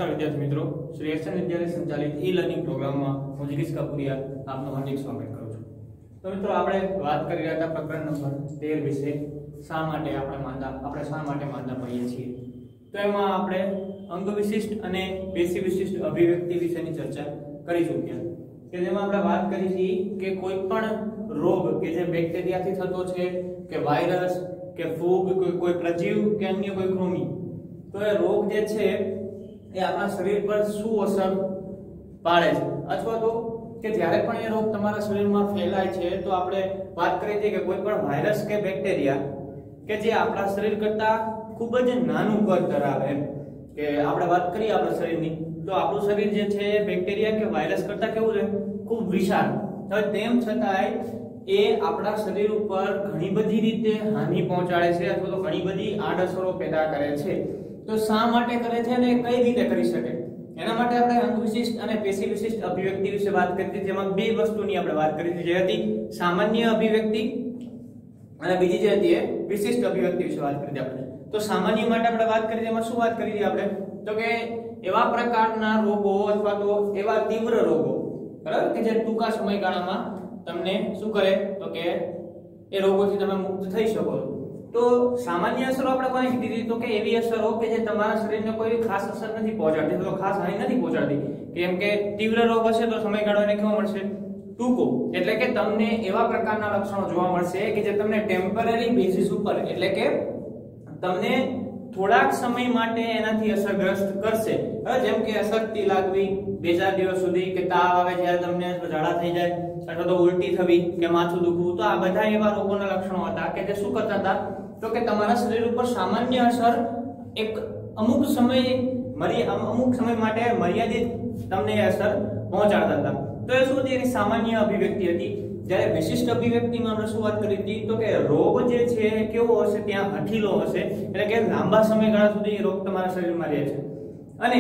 નમસ્કાર વિદ્યાર્થી મિત્રો, શ્રી એસએન વિદ્યાલય સંચાલિત ઈ લર્નિંગ પ્રોગ્રામમાં હું જગીશ કાપુરિયા આપનું હાર્દિક સ્વાગત કરું છું। તો મિત્રો આપણે વાત કરી રહ્યા હતા પ્રકરણ નંબર 13 વિશે, શા માટે આપણે શા માટે માંદા પડીએ છીએ। તો એમાં આપણે અંગ વિશિષ્ટ અને પેશી વિશિષ્ટ અભિવ્યક્તિ વિશેની ચર્ચા કરી ચૂક્યા કે જેમાં આપણે વાત કરી છે કે કોઈ પણ રોગ કે જે બેક્ટેરિયાથી થતો છે કે વાયરસ કે ફૂગ કોઈ પ્રજીવ કે અન્ય કોઈ કૃમિ, તો એ રોગ જે છે એ આપણા શરીર પર શું અસર પાડે છે અથવા તો કે જ્યારે પણ એ રોગ તમારા શરીરમાં ફેલાય છે તો આપણે વાત કરી હતી કે કોઈ પણ વાયરસ કે બેક્ટેરિયા કે જે આપણા શરીર કરતા ખૂબ જ નાનું કદ ધરાવે, કે આપણે વાત કરીએ આપણા શરીરની તો આપણું શરીર જે છે બેક્ટેરિયા કે વાયરસ કરતા કેવું છે, ખૂબ વિશાળ। હવે તેમ છતાંય એ આપણા શરીર ઉપર ઘણી બધી રીતે હાનિ પહોંચાડે છે અથવા તો ઘણી બધી આડઅસરો પેદા કરે છે। તો શા માટે કરે છે અને કઈ રીતે કરી શકે, એના માટે આપણે અંગ વિશિષ્ટ અને પેશી વિશિષ્ટ અભિવ્યક્તિ વિશે વાત કરી હતી, જેમાં બે વસ્તુની આપણે વાત કરી હતી, જે હતી સામાન્ય અભિવ્યક્તિ અને બીજી જે હતી એ વિશિષ્ટ અભિવ્યક્તિ વિશે વાત કરી હતી આપણે। તો સામાન્ય માટે આપણે વાત કરી એમાં શું વાત કરી હતી આપણે, તો કે એવા પ્રકારના રોગો અથવા તો એવા તીવ્ર રોગો, બરાબર, કે જે ટૂંકા સમયગાળામાં તમને શું કરે તો કે એ રોગોથી તમે મુક્ત થઈ શકો છો। તો સામાન્ય અસરો આપણે કોને કીધી હતી, તો કે એવી અસરો કે જે તમારા શરીરને કોઈ ખાસ અસર નથી પહોંચાડતી, તો ખાસ હાનિ નથી પહોંચાડતી, કેમ કે તીવ્ર રોગ હશે તો સમયગાળો એને કેવો મળશે, ટૂંકો, એટલે કે તમને એવા પ્રકારના લક્ષણો જોવા મળશે કે જે તમને ટેમ્પરરી બેસિસ ઉપર, એટલે કે તમને થોડાક સમય માટે એનાથી અસરગ્રસ્ત કરશે। જેમ કે અશક્તિ લાગવી 2-4 દિવસ સુધી, કે તાવ આવે જ્યારે તમને ઝાડા થઈ જાય અથવા તો ઉલટી થવી કે માથું દુખવું, તો આ બધા એવા રોગોના લક્ષણો હતા કે જે શું કરતા હતા, તો કે તમારા શરીર ઉપર સામાન્ય અસર એક અમુક સમય માટે મર્યાદિત તમને અસર પહોંચાડતા હતા। તો એ શું હતી, એની સામાન્ય અભિવ્યક્તિ હતી। જ્યારે વિશિષ્ટ અભિવ્યક્તિમાં આપણે શું વાત કરી હતી, તો કે રોગ જે છે કેવો હશે, ત્યાં હઠીલો હશે, એટલે કે લાંબા સમયગાળા સુધી એ રોગ તમારા શરીરમાં રહે છે અને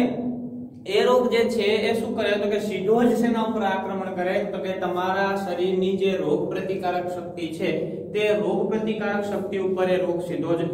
એ રોગ જે છે એ શું કરે તો કે સીધો જ શેના ઉપર આક્રમણ કરે, તો કે તમારા શરીરની જે રોગ પ્રતિકારક શક્તિ છે તે રોગ પ્રતિકારક શક્તિ ઉપર એ રોગ સીધો જ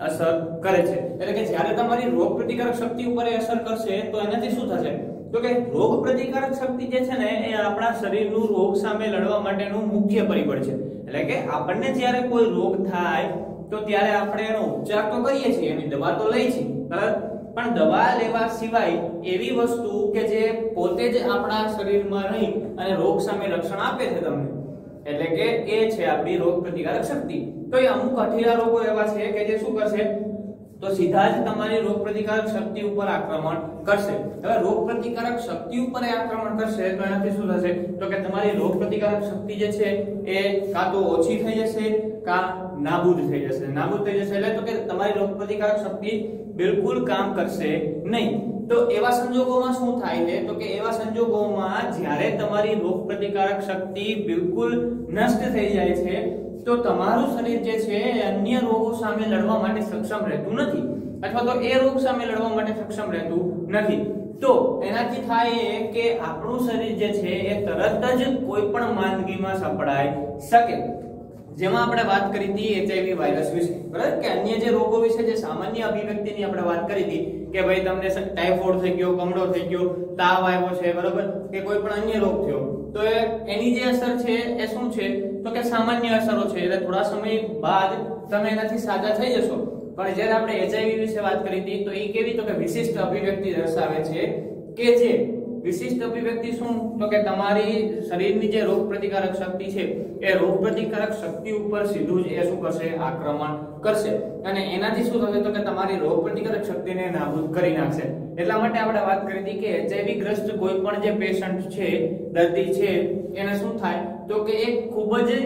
અસર કરે છે। એટલે કે જ્યારે તમારી રોગ પ્રતિકારક શક્તિ ઉપર એ અસર કરશે તો એનાથી શું થશે, તો કે રોગ પ્રતિકારક શક્તિ જે છે ને એ આપણા શરીરનું રોગ સામે લડવા માટેનું મુખ્ય પરિબળ છે। એટલે કે આપણને જ્યારે કોઈ રોગ થાય તો ત્યારે આપણે એનો ઉપચાર તો કરીએ છીએ, એની દવા તો લઈએ છીએ, બરાબર, પણ દવા લેવા સિવાય એવી વસ્તુ કે જે પોતે જ આપણા શરીરમાં રહી અને રોગ સામે રક્ષણ આપે છે તમને, એટલે કે એ છે આપણી રોગ પ્રતિકારક શક્તિ। તો એ અમુક હઠીલા રોગો એવા છે કે જે શું કરશે, તો સીધા જ તમારી રોગ પ્રતિકારક શક્તિ ઉપર આક્રમણ કરશે। હવે રોગ પ્રતિકારક શક્તિ ઉપર આક્રમણ કરશે તો એનાથી શું થશે, તો કે તમારી રોગ પ્રતિકારક શક્તિ જે છે એ કાં તો ઓછી થઈ જશે કાં નાબૂદ થઈ જશે। નાબૂદ થઈ જશે એટલે તો કે તમારી રોગ પ્રતિકારક શક્તિ બિલકુલ કામ કરશે નહીં। તો એવા સંજોગોમાં શું થાય છે, તો કે એવા સંજોગોમાં જ્યારે તમારી રોગ પ્રતિકારક શક્તિ બિલકુલ નષ્ટ થઈ જાય છે તો તમારું શરીર જે છે અન્ય રોગો સામે લડવા માટે સક્ષમ રહેતું નથી અથવા તો એ રોગ સામે લડવા માટે સક્ષમ રહેતું નથી। તો એનાથી થાય એ કે આપણું શરીર જે છે એ તરત જ કોઈ પણ માંદગીમાં સપડાઈ શકે। જેમાં આપણે વાત કરી હતી એચઆઈવી વાયરસ વિશે, બરાબર, કે અન્ય જે રોગો વિશે જે સામાન્ય અભિવ્યક્તિની આપણે વાત કરી હતી કે ભાઈ તમને ટાઇફોઇડ થઈ ગયો, કમળો થઈ ગયો, તાવ આવ્યો છે, બરાબર, કે કોઈ પણ અન્ય રોગ થયો, તો એની જે અસર છે એ શું છે, તો કે સામાન્ય અસરો છે, એટલે થોડા સમય બાદ તમે એનાથી સાજા થઈ જશો। પણ જ્યારે આપણે એચઆઈવી વિશે વાત કરી હતી તો એ કેવી, તો કે વિશિષ્ટ અભિવ્યક્તિ દર્શાવે છે કે જે વિશિષ્ટ અભિવ્યક્તિ શું, તો કે તમારી શરીરની જે રોગ પ્રતિકારક શક્તિ છે એ રોગ પ્રતિકારક શક્તિ ઉપર સીધું જ એ શું કરશે, આક્રમણ કરશે અને એનાથી શું થશે, તો કે તમારી રોગ પ્રતિકારક શક્તિને નાબૂદ કરી નાખશે। એટલા માટે આપણે વાત કરી હતી કે એચઆઈવી ગ્રસ્ત કોઈ પણ જે પેશન્ટ છે, દર્દી છે, એને શું થાય, તો કે એ ખૂબ જ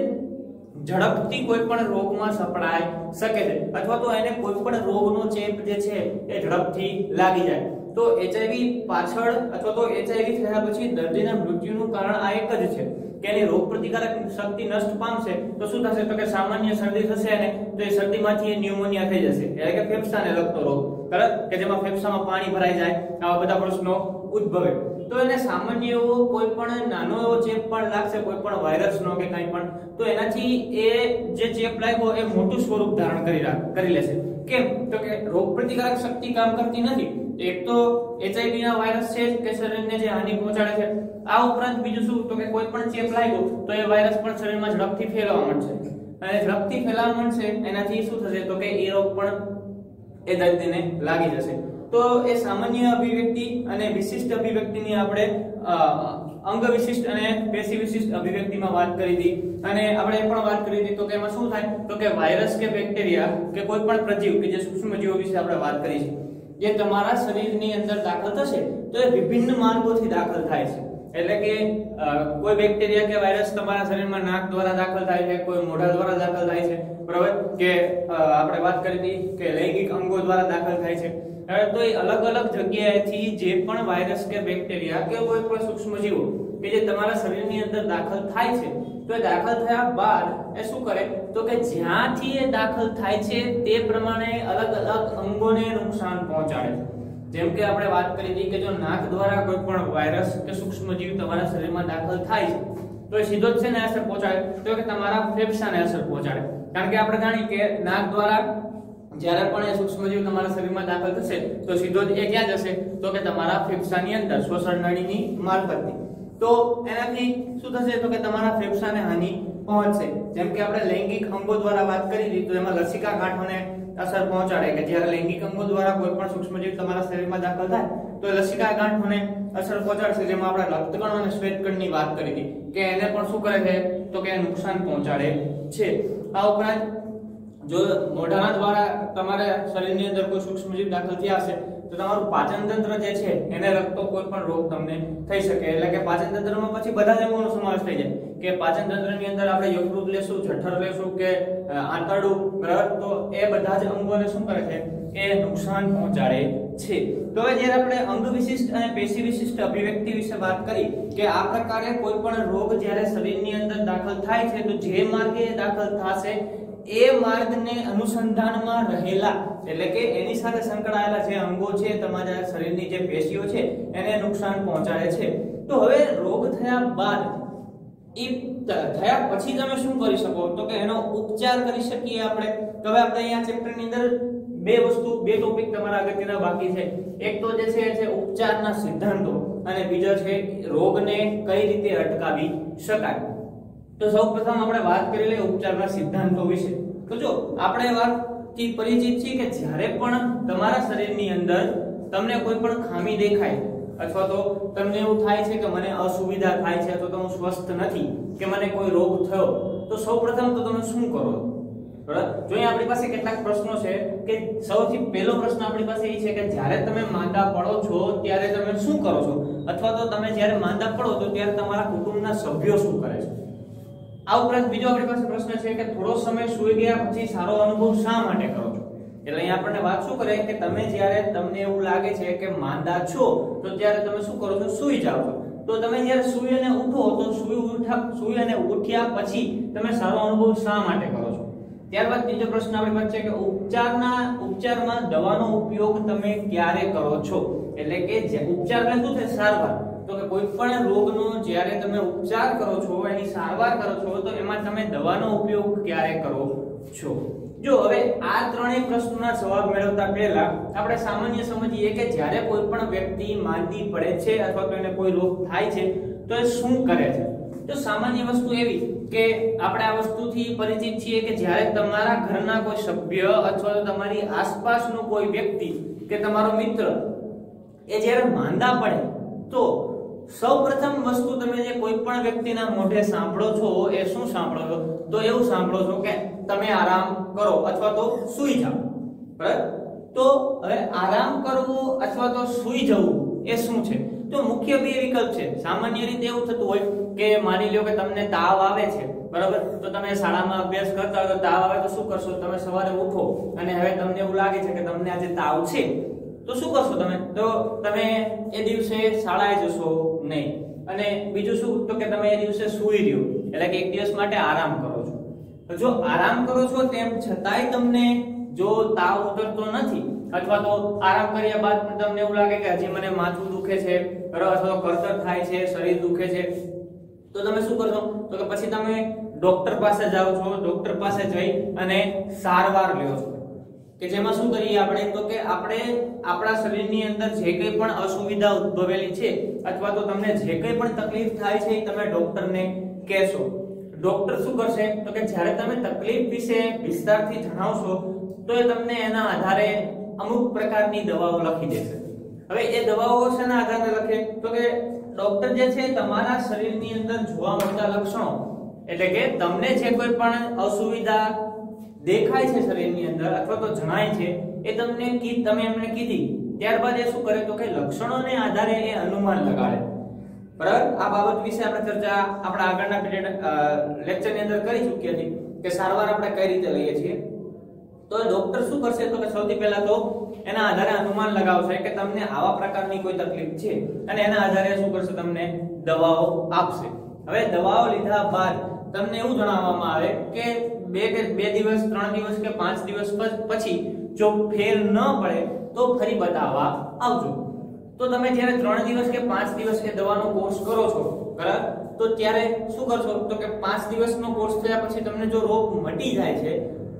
ઝડપથી કોઈ પણ રોગમાં સપડાઈ શકે છે અથવા તો એને કોઈ પણ રોગનો ચેપ જે છે એ ઝડપથી લાગી જાય। તો એચઆઈવી પાછળ અથવા તો એચઆઈવી થયા પછી દર્દીના મૃત્યુનું કારણ આ એક જ છે કે એની રોગ પ્રતિકારક શક્તિ નષ્ટ પામશે તો શું થશે, તો કે સામાન્ય શરદી થશે ને તો એ શરદીમાંથી ન્યુમોનિયા થઈ જશે, એટલે કે ફેફસાને લગતો રોગ, બરાબર, કે જેમાં ફેફસામાં પાણી ભરાઈ જાય, આવા બધા પ્રશ્નો ઉદ્ભવે। તો એને સામાન્ય એવો કોઈ પણ નાનો એવો ચેપ પણ લાગશે, કોઈ પણ વાયરસનો કે કંઈ પણ, તો એનાથી એ જે ચેપ લાગ્યો એ મોટું સ્વરૂપ ધારણ કરી લેશે। કેમ, તો કે રોગ પ્રતિકારક શક્તિ કામ કરતી નથી, એક તો HIV ના વાયરસ છે કે શરીરને જે હાનિ પહોંચાડે છે, આ ઉપરાંત બીજું શું તો કે કોઈ પણ ચેપ લાગ્યો તો એ વાયરસ પણ શરીરમાં ઝડપથી ફેલાવા માંડશે, અને ઝડપથી ફેલાવા માંડશે એનાથી શું થશે તો કે એ રોગ પણ એ દર્દીને લાગી જશે. તો એ સામાન્ય અભિવ્યક્તિ અને વિશિષ્ટ અભિવ્યક્તિની આપણે અંગ વિશિષ્ટ અને પેશી વિશિષ્ટ અભિવ્યક્તિમાં વાત કરી હતી, અને આપણે એ પણ વાત કરી હતી તો કે એમાં શું થાય તો કે વાયરસ કે બેક્ટેરિયા કે કોઈ પણ પ્રજીવ કે જે સૂક્ષ્મજીવો વિશે આપણે વાત કરી છે, જે તમારા શરીરની અંદર દાખલ થશે તો એ વિભિન્ન માર્ગોથી દાખલ થાય છે. એટલે કે કોઈ બેક્ટેરિયા કે વાયરસ તમારા શરીરમાં નાક દ્વારા દાખલ થાય છે, કોઈ મોઢા દ્વારા દાખલ થાય છે, બરાબર, કે આપણે વાત કરી હતી કે લૈંગિક અંગો દ્વારા દાખલ થાય છે. તો એ અલગ અલગ જગ્યાએથી જે પણ વાયરસ કે બેક્ટેરિયા કે કોઈ પણ સૂક્ષ્મજીવો કે જે તમારા શરીરની અંદર દાખલ થાય છે, તો એ દાખલ થયા બાદ એ શું કરે તો કે જ્યાંથી એ દાખલ થાય છે તે પ્રમાણે અલગ અલગ અંગોને નુકસાન પહોંચાડે છે. જેમ કે આપણે વાત કરી હતી કે જો નાક દ્વારા કોઈ પણ વાયરસ કે સૂક્ષ્મજીવ તમારા શરીરમાં દાખલ થાય છે તો એ સીધો જ છે ને અસર પહોંચાડે તો કે તમારા ફેફસાને અસર પહોંચાડે. કારણ કે આપણે જાણીએ કે નાક દ્વારા જ્યારે પણ એ સૂક્ષ્મજીવ તમારા શરીરમાં દાખલ થશે તો સીધો જ એ ક્યાં જશે તો કે તમારા ફેફસાની અંદર શ્વસન નળીની મારફતથી. તો એનાથી શું થશે તો કે તમારા ફેફસાને હાનિ પહોંચશે. જેમ કે આપણે લૈંગિક અંગો દ્વારા વાત કરી હતી તો એમાં લસિકા ગાંઠોને અસર પહોંચાડે કે જ્યારે લૈંગિક અંગો દ્વારા કોઈ પણ સૂક્ષ્મજીવ તમારા શરીરમાં દાખલ થાય તો લસિકા ગાંઠોને અસર પહોંચાડશે. જેમાં આપણે રક્તકણ અને શ્વેતકણની વાત કરી હતી કે એને પણ શું કરે છે તો કે નુકસાન પહોંચાડે છે. આ ઉપરાંત જો મોઢા દ્વારા તમારા શરીરની અંદર કોઈ સૂક્ષ્મજીવ દાખલ થયા હશે તો તમારું પાચન તંત્ર જે છે એને લગતો કોઈ પણ રોગ તમને થઈ શકે. એટલે કે પાચન તંત્રમાં પછી બધા જ અંગોનો સમાવેશ થઈ જાય કે પાચન તંત્રની અંદર આપણે યકૃત લેશું, જઠર લેશું કે આંતરડું, બરાબર, તો એ બધા જ અંગોને શું કરે છે એ નુકસાન પહોંચાડે છે. તો હવે જ્યારે આપણે અંગ વિશિષ્ટ અને પેશી વિશિષ્ટ અભિવ્યક્તિ વિશે વાત કરી કે આ પ્રકારે કોઈ પણ રોગ જ્યારે શરીરની અંદર દાખલ થાય છે તો જે માર્ગે દાખલ થશે એ માર્ગને અનુસંધાનમાં રહેલા એટલે કે એની સાથે સંકળાયેલા જે અંગો છે તમારા શરીરની જે પેશીઓ છે એને નુકસાન પહોંચાડે છે. તો હવે રોગ થયા બાદ એ થયા પછી તમે શું કરી શકો તો કે એનો ઉપચાર કરી શકીએ આપણે. તો હવે આપણે અહીંયા ચેપ્ટરની અંદર બે ટોપિક તમારા અગત્યના બાકી છે. એક તો જે છે ઉપચારના સિદ્ધાંતો અને બીજો છે રોગને કઈ રીતે અટકાવી શકાય. તો સૌપ્રથમ આપણે વાત કરી લઈએ ઉપચારના સિદ્ધાંતો વિશે. તો જો આપણે વાતથી પરિચિત છીએ કે જ્યારે પણ તમારા શરીરની અંદર તમને કોઈ પણ ખામી દેખાય અથવા તો તમને એવું થાય છે કે મને અસુવિધા થાય છે અથવા તો હું સ્વસ્થ નથી કે મને કોઈ રોગ થયો તો સૌપ્રથમ તો તમે શું કરો? બરાબર, જો અહીં આપણી પાસે કેટલાક પ્રશ્નો છે કે સૌથી પહેલો પ્રશ્ન આપણી પાસે એ છે કે જ્યારે તમે માંદા પડો છો ત્યારે તમે શું કરો છો, અથવા તો તમે જ્યારે માંદા પડો તો ત્યારે તમારા કુટુંબના સભ્યો શું કરે છે. આ ઉપરાંત બીજો આપણી પાસે પ્રશ્ન છે કે થોડો સમય સૂઈ ગયા પછી સારો અનુભવ શા માટે કરો છો. એટલે અહીં આપણને વાત શું કરે કે તમે જ્યારે તમને એવું લાગે છે કે માંદા છો તો ત્યારે તમે શું કરો છો, સૂઈ જાઓ છો. તો તમે જ્યારે સૂઈ અને ઉઠો તો સૂઈ અને ઉઠ્યા પછી તમે સારો અનુભવ શા માટે કરો છો. ત્યારબાદ બીજો પ્રશ્ન આપણી પાસે છે કે ઉપચારમાં દવાનો ઉપયોગ તમે ક્યારે કરો છો. એટલે કે ઉપચાર એટલે શું છે, સારવાર. તો કે કોઈ પણ રોગનો જ્યારે તમે ઉપચાર કરો છો એની સારવાર કરો છો તો એમાં તમે દવાનો ઉપયોગ ક્યારે કરો છો. જો હવે આ ત્રણેય પ્રશ્નોના જવાબ મેળવતા પહેલા આપણે સામાન્ય સમજીએ કે જ્યારે કોઈ પણ વ્યક્તિ માંદી પડે છે અથવા તો એને કોઈ રોગ થાય છે તો એ શું કરે છે. તો સામાન્ય વસ્તુ એવી કે આપણે આ વસ્તુથી પરિચિત છીએ કે જ્યારે તમારા ઘરના કોઈ સભ્ય અથવા તો તમારી આસપાસનો કોઈ વ્યક્તિ કે તમારો મિત્ર એ જ્યારે માંદા પડે તો સૌપ્રથમ વસ્તુ તમે જે કોઈ પણ વ્યક્તિના મોઢે સાંભળો છો એ શું સાંભળો છો તો એવું સાંભળો છો કે તમે આરામ કરો અથવા તો સૂઈ જાઓ. બરાબર, તો હવે આરામ કરવો અથવા તો સૂઈ જવું એ શું છે તો મુખ્ય બે વિકલ્પ છે. સામાન્ય રીતે એવું થતું હોય કે માની લો કે તમને તાવ આવે છે, બરાબર, તો તમે શાળામાં અભ્યાસ કરતા હોય તો તાવ આવે તો શું કરશો, તમે સવારે ઉઠો અને હવે તમને એવું લાગે છે કે તમને આજે તાવ છે તો શું કરશો તમે, તો તમે એ દિવસે શાળાએ જશો નહીં. અને બીજું શું તો કે તમે એ દિવસે સૂઈ રહ્યો એટલે કે એક દિવસ માટે આરામ કરો છો. તો જો આરામ કરો છો તેમ છતાંય તમને જો તાવ ઉતરતો નથી અથવા તો આરામ કર્યા બાદ પણ તમને એવું લાગે કે હજી મને માથું દુખે છે, બરાબર, અથવા તો કળતર થાય છે, શરીર દુખે છે, તો તમે શું કરશો તો કે પછી તમે ડોક્ટર પાસે જાઓ છો. ડોક્ટર પાસે જઈ અને સારવાર લ્યો છો. કે જેમાં શું કરીએ આપણે તો કે આપણે આપણા શરીરની અંદર જે કંઈ પણ અસુવિધા ઉદ્ભવેલી છે અથવા તો તમને જે કંઈ પણ તકલીફ થાય છે એ તમે ડોક્ટરને કહેશો. ડોક્ટર શું કરશે તો કે જ્યારે તમે તકલીફ વિશે વિસ્તારથી જણાવશો તો એ તમને એના આધારે અમુક પ્રકારની દવાઓ લખી દેશે. હવે એ દવાઓ શેના આધારે લખે તો કે ડોક્ટર જે છે તમારા શરીરની અંદર જોવા મળતા લક્ષણો એટલે કે તમને જે કોઈ પણ અસુવિધા દેખાય છે શરીરની અંદર અથવા તો જણાય છે એ તમે એમને કીધી ત્યારબાદ એ શું કરે તો કે લક્ષણોને આધારે એ અનુમાન લગાડે. બરાબર, આ બાબત વિશે આપણે ચર્ચા આપણા આગળના પીરિયડ લેક્ચરની અંદર કરી ચૂક્યા છીએ કે સારવાર આપણે કઈ રીતે લઈએ છીએ. તો ડોક્ટર શું કરશે તો કે સૌથી પહેલા તો એના આધારે અનુમાન લગાવશે કે તમને આવા પ્રકારની કોઈ તકલીફ છે અને એના આધારે શું કરશે તમને દવાઓ આપશે. હવે દવાઓ લીધા બાદ તમને એવું જણાવવામાં આવે કે બે દિવસ 3 દિવસ કે 5 દિવસ પછી જો ફેર ન પડે તો ફરી બતાવવા આવજો. તો તમે જ્યારે 3 દિવસ કે 5 દિવસ એ દવાનો કોર્સ કરો છો બરાબર, તો ત્યારે શું કરશો તો કે 5 દિવસનો કોર્સ થયા પછી તમને જો રોગ મટી જાય છે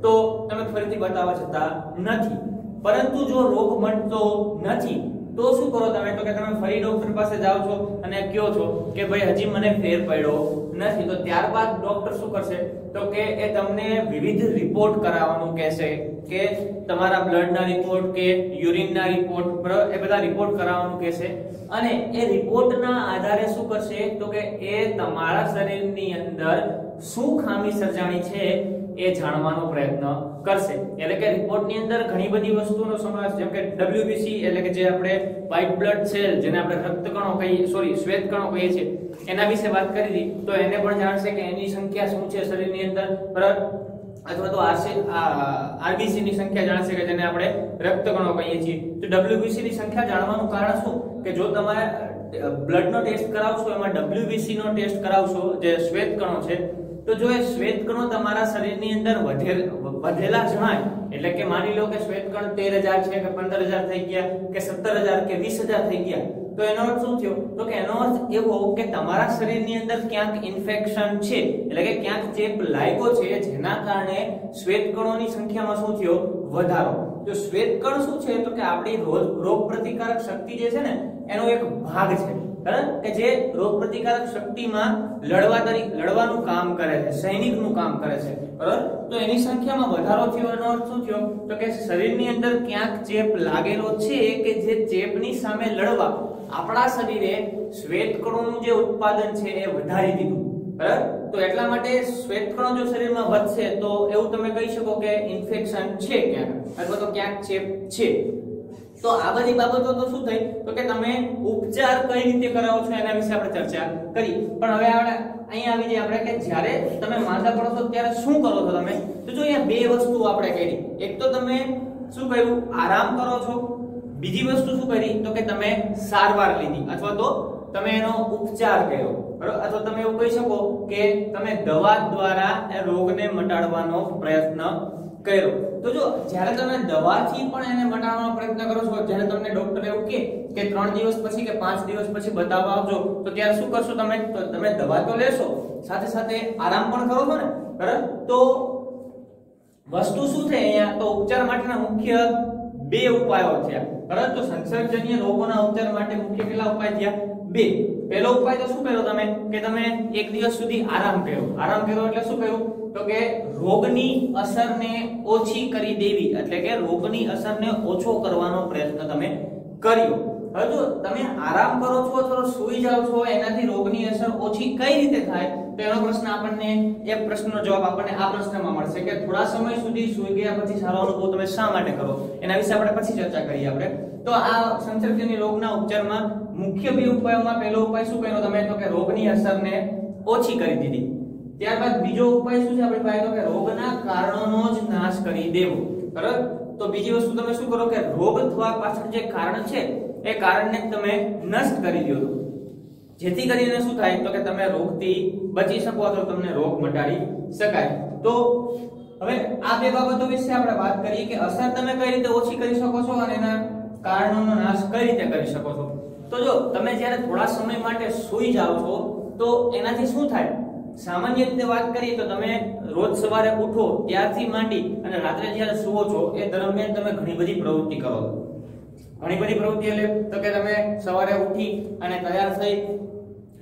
તો તમે ફરીથી બતાવવા જતા નથી. પરંતુ જો રોગ મટતો નથી તો શું કરો તમે તો કે તમે ફરી ડોક્ટર પાસે જાઓ છો અને કહો છો કે ભાઈ હજી મને ફેર પડ્યો નથી. તો ત્યારબાદ ડોક્ટર શું કરશે તો કે એ તમને વિવિધ રિપોર્ટ કરાવવાનું કહેશે કે તમારા બ્લડના રિપોર્ટ કે યુરિનના રિપોર્ટ એ બધા રિપોર્ટ કરાવવાનું કહેશે અને એ રિપોર્ટના આધારે શું કરશે તો કે એ તમારા શરીરની અંદર શું ખામી સર્જાણી છે એ જાણવાનો પ્રયત્ન કરશે. એટલે કે રિપોર્ટની અંદર ઘણી બધી વસ્તુઓનો સમાવેશ જેમ કે WBC એટલે કે જે આપણે વ્હાઇટ બ્લડ સેલ જેને આપણે રક્તકણો કહીએ શ્વેતકણો કહીએ છીએ એના વિશે વાત કરી હતી. તો એને પણ જાણશે કે એની સંખ્યા શું છે શરીરની અંદર બરાબર, અથવા તો RBC ની સંખ્યા જાણશે કે જેને આપણે રક્તકણો કહીએ છીએ. તો WBC ની સંખ્યા જાણવાનું કારણ શું કે જો તમારે બ્લડ નો ટેસ્ટ કરાવશો એમાં WBC નો ટેસ્ટ કરાવશો જે શ્વેતકણો છે તો જો એ શ્વેતકણો તમારા શરીરની અંદર વધેલા જણાય એટલે કે માની લો કે શ્વેતકણ 13000 છે કે 15000 થઈ ગયા કે 17000 કે 20000 થઈ ગયા તો એનો અર્થ શું થયો તો કે એનો અર્થ એવો કે તમારા શરીરની અંદર ક્યાંક ઇન્ફેક્શન છે એટલે કે ક્યાંક ચેપ લાગ્યો છે જેના કારણે શ્વેતકણોની સંખ્યામાં શું થયો વધારો. તો શ્વેતકણ શું છે તો કે આપણી રોગ પ્રતિકારક શક્તિ જે છે ને એનો એક ભાગ છે બરાબર, કે જે રોગ પ્રતિકારક શક્તિમાં લડવાનું કામ કરે છે, સૈનિકનું કામ કરે છે બરાબર. તો એની સંખ્યામાં વધારો થયો એનો અર્થ શું થયો તો કે શરીરની અંદર ક્યાંક ચેપ લાગેલો છે કે જે ચેપની સામે લડવા આપણા શરીરે શ્વેતકણોનું જે ઉત્પાદન છે એ વધારી દીધું બરાબર. તો એટલા માટે શ્વેતકણો જો શરીરમાં વધશે તો એવું તમે કહી શકો કે ઇન્ફેક્શન છે ક્યાંક અથવા તો ક્યાંક ચેપ છે. તો આ બધી બાબતો તો શું થઈ તો કે તમે ઉપચાર કઈ રીતે કરાવો છો એના વિશે આપણે ચર્ચા કરી. પણ હવે આપણે અહીંયા આવી જઈએ આપણે કે જ્યારે તમે માંદા પડો છો ત્યારે શું કરો છો તમે તો જો અહીંયા બે વસ્તુ આપણે કરી. એક તો તમે શું કર્યું આરામ કરો છો, બીજી વસ્તુ શું કરી તો કે તમે સારવાર લીધી અથવા તો તમે એનો ઉપચાર કર્યો બરાબર, અથવા તમે એવું કહી શકો કે તમે દવા દ્વારા એ રોગને મટાડવાનો પ્રયત્ન કર્યો. તો જો જ્યારે તમે દવાથી પણ એને મટાડવાનો પ્રયત્ન કરો છો જ્યારે તમને ડોક્ટર એવું કહે કે 3 દિવસ પછી કે 5 દિવસ પછી બતાવવા આવજો તો ત્યારે શું કરશો તમે તો તમે દવા તો લેશો સાથે સાથે આરામ પણ કરો છો ને બરાબર. તો વસ્તુ શું થઈ અહીંયા તો ઉપચાર માટેના મુખ્ય બે ઉપાયો થયા બરાબર. તો સંસર્ગજન્ય રોગોના ઉપચાર માટે મુખ્ય કેટલા ઉપાય થયા બે. પહેલો ઉપાય તો શું કર્યો તમે કે તમે એક દિવસ સુધી આરામ કર્યો. આરામ કર્યો એટલે શું કર્યું તો કે રોગની અસરને ઓછી કરી દેવી એટલે કે રોગની અસરને ઓછો કરવાનો પ્રયત્ન તમે કર્યો. હવે જો તમે આરામ કરો છો અથવા સૂઈ જાવ છો એનાથી રોગની અસર ઓછી કઈ રીતે થાય તો એનો પ્રશ્ન આપણને એક પ્રશ્નનો જવાબ આપણને આ પ્રશ્નમાં મળશે કે થોડા સમય સુધી સૂઈ ગયા પછી સારો અનુભવ તમે શા માટે કરો એના વિશે આપણે પછી ચર્ચા કરીએ આપણે. તો આ સંસર્ગજન્ય રોગના ઉપચારમાં મુખ્ય બે ઉપાયોમાં પહેલો ઉપાય શું કર્યો તમે તો કે રોગની અસરને ઓછી કરી દીધી. ત્યારબાદ બીજો ઉપાય શું છે આપણી પાસે તો કે રોગના કારણોનો જ નાશ કરી દેવો બરાબર. તો બીજી વસ્તુ તમે શું કરો કે રોગ થવા પાછળ જે કારણ છે એ કારણને તમે નષ્ટ કરી દો જેથી કરીને શું થાય તો કે તમે રોગથી બચી શકો અથવા તમને રોગ મટાડી શકાય. તો હવે આ બે બાબતો વિશે આપણે વાત કરીએ કે અસર તમે કઈ રીતે ઓછી કરી શકો છો અને એના કારણોનો નાશ કઈ રીતે કરી શકો છો. તો જો તમે જ્યારે થોડા સમય માટે સૂઈ જાવ છો તો એનાથી શું થાય સામાન્ય રીતે વાત કરીએ તો તમે રોજ સવારે ઉઠો ત્યારથી માંડી અને રાત્રે જ્યારે સૂવો છો એ દરમિયાન તમે ઘણી બધી પ્રવૃત્તિ કરો છો. ઘણી બધી પ્રવૃત્તિ એટલે તો કે તમે સવારે ઉઠી અને તૈયાર થઈ,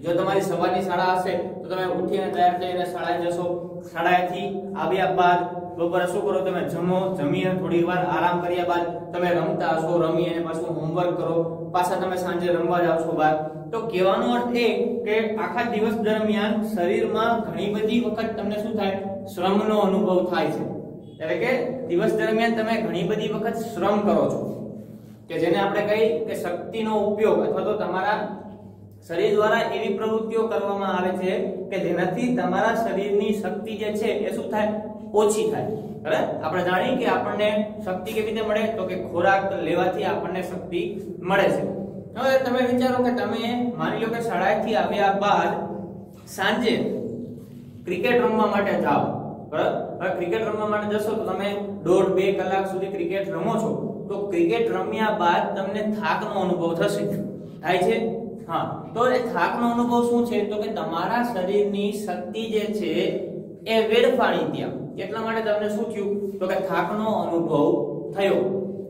જો તમારી સવારની શાળા હશે તો તમે ઉઠીને તૈયાર થઈને શાળાએ જશો. શાળાએથી આવ્યા બાદ બપોરે શું કરો? તમે જમો, જમીને થોડી વાર આરામ કર્યા બાદ તમે રમતા હશો, રમી અને પાછું હોમવર્ક કરો, પાછા તમે સાંજે રમવા જાવ છો બહાર. તો કહેવાનો અર્થ એ કે આખા દિવસ દરમિયાન શરીરમાં ઘણી બધી વખત તમને શું થાય? શ્રમનો અનુભવ થાય છે. એટલે કે દિવસ દરમિયાન તમે ઘણી બધી વખત શ્રમ કરો છો કે જેને આપણે કહીએ કે શક્તિનો ઉપયોગ અથવા તો તમારા શરીર દ્વારા એવી પ્રવૃત્તિઓ કરવામાં આવે છે કે જેનાથી તમારા શરીરની શક્તિ જે છે એ શું થાય? ઓછી થાય. બરાબર? આપણે જાણીએ કે આપણને શક્તિ કેવી રીતે મળે? તો કે ખોરાક લેવાથી આપણને શક્તિ મળે છે. હવે તમે વિચારો કે તમે માની લો કે શાળાએથી આવ્યા બાદ સાંજે ક્રિકેટ રમવા માટે જાઓ. બરાબર? હવે ક્રિકેટ રમવા માટે જશો તો તમે 1.5-2 કલાક સુધી ક્રિકેટ રમો છો. તો ક્રિકેટ રમ્યા બાદ તમને થાકનો અનુભવ થશે. થાય છે? હા. તો એ થાકનો અનુભવ શું છે? તો કે તમારા શરીરની શક્તિ જે છે એ વેડફાણી ત્યાં. એટલા માટે તમને શું થયું? તો કે થાકનો અનુભવ થયો.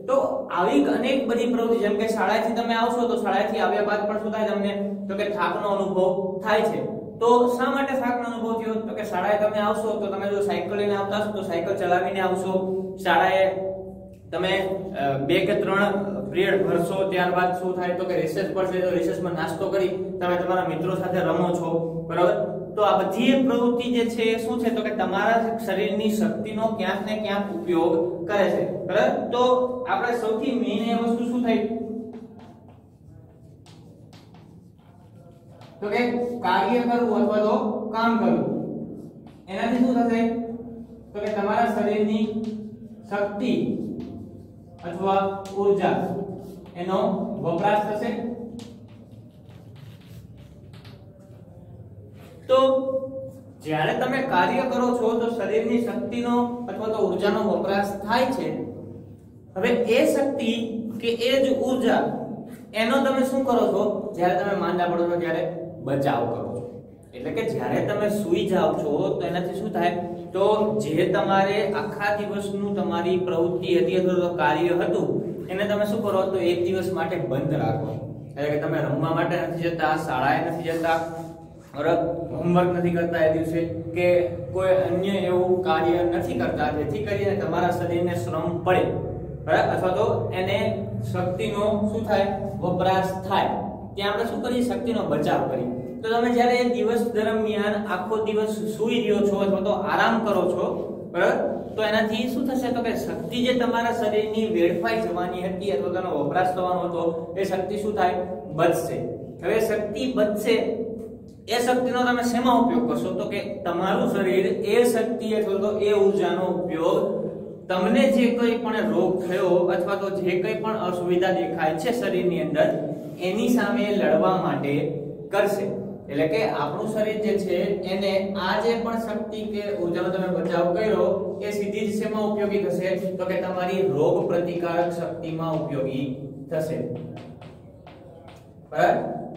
તો આવી અનેક બધી પ્રવૃત્તિ, જેમ કે શાળાએથી તમે આવશો તો શાળાએથી આવ્યા બાદ પણ શું થાય તમને? તો કે થાકનો અનુભવ થાય છે. તો શા માટે થાકનો અનુભવ થયો? તો કે શાળાએ તમે આવશો તો તમે જો સાયકલ લઈને આવતા હશો તો સાયકલ ચલાવીને આવશો. શાળાએ તમે 2 કે 3 પિરિયડ ભરશો, ત્યારબાદ શું થાય? તો કે રિસેસ પડશે તો રિસેસમાં નાસ્તો કરી તમે તમારા મિત્રો સાથે રમો છો. બરાબર? તો આ બધી પ્રવૃત્તિ જે છે શું છે? તો કે તમારા શરીરની શક્તિનો ક્યાંક ને ક્યાંક ઉપયોગ કરે છે. બરાબર? તો આપણે સૌથી મેઈન એ વસ્તુ શું થઈ? તો કે કાર્ય કરવું અથવા તો કામ કરવું. એનાથી શું થશે? તો કે તમારા શરીરની શક્તિ અથવા ઊર્જા એનો વપરાશ થશે. તો જ્યારે તમે કાર્ય કરો છો તો શરીરની શક્તિનો અથવા તો ઊર્જાનો વપરાશ થાય છે. હવે એ શક્તિ કે એ જ ઊર્જા એનો તમે શું કરો છો? જ્યારે તમે માંદા પડો છો ત્યારે બચાવ કરો છો. એટલે કે જ્યારે તમે સૂઈ જાવ છો તો એનાથી શું થાય? તો જે તમારે આખા દિવસનું તમારી પ્રવૃત્તિ હતી અથવા તો કાર્ય હતું એને તમે શું કરો? તો એક દિવસ માટે બંધ રાખો. એટલે કે તમે રમવા માટે નથી જતા, શાળાએ નથી જતા, હોમવર્ક નથી કરતા એ દિવસે, કે કોઈ અન્ય એવું કાર્ય નથી કરતા જેથી કરીને તમારા શરીરને શ્રમ પડે. બરાબર? અથવા તો એને શક્તિનો શું થાય? વપરાશ થાય. ત્યાં આપણે શું કરીએ? શક્તિનો બચાવ કરીએ. તો તમે જ્યારે દિવસ દરમિયાન આખો દિવસ સૂઈ રહ્યો છો અથવા તો આરામ કરો છો, બરાબર? તો એનાથી શું થશે? તો કે શક્તિ જે તમારા શરીરની વેડફાઈ જવાની હતી અથવા તેનો વપરાશ થવાનો હતો એ શક્તિ શું થાય? બચશે. હવે શક્તિ બચશે, એ શક્તિનો તમે શેમાં ઉપયોગ કરશો? તો કે તમારું શરીર એ શક્તિ અથવા તો એ ઊર્જાનો ઉપયોગ તમને જે કોઈ પણ રોગ થયો અથવા તો જે કોઈ પણ અસુવિધા દેખાય છે શરીરની અંદર એની સામે લડવા માટે કરશે. એટલે કે આપણું શરીર જે છે એને આ જે પણ શક્તિ કે ઊર્જાનો તમે બચાવ કર્યો એ સીધી જ શેમાં ઉપયોગી થશે? તો કે તમારી રોગ પ્રતિકારક શક્તિમાં ઉપયોગી થશે. બરાબર?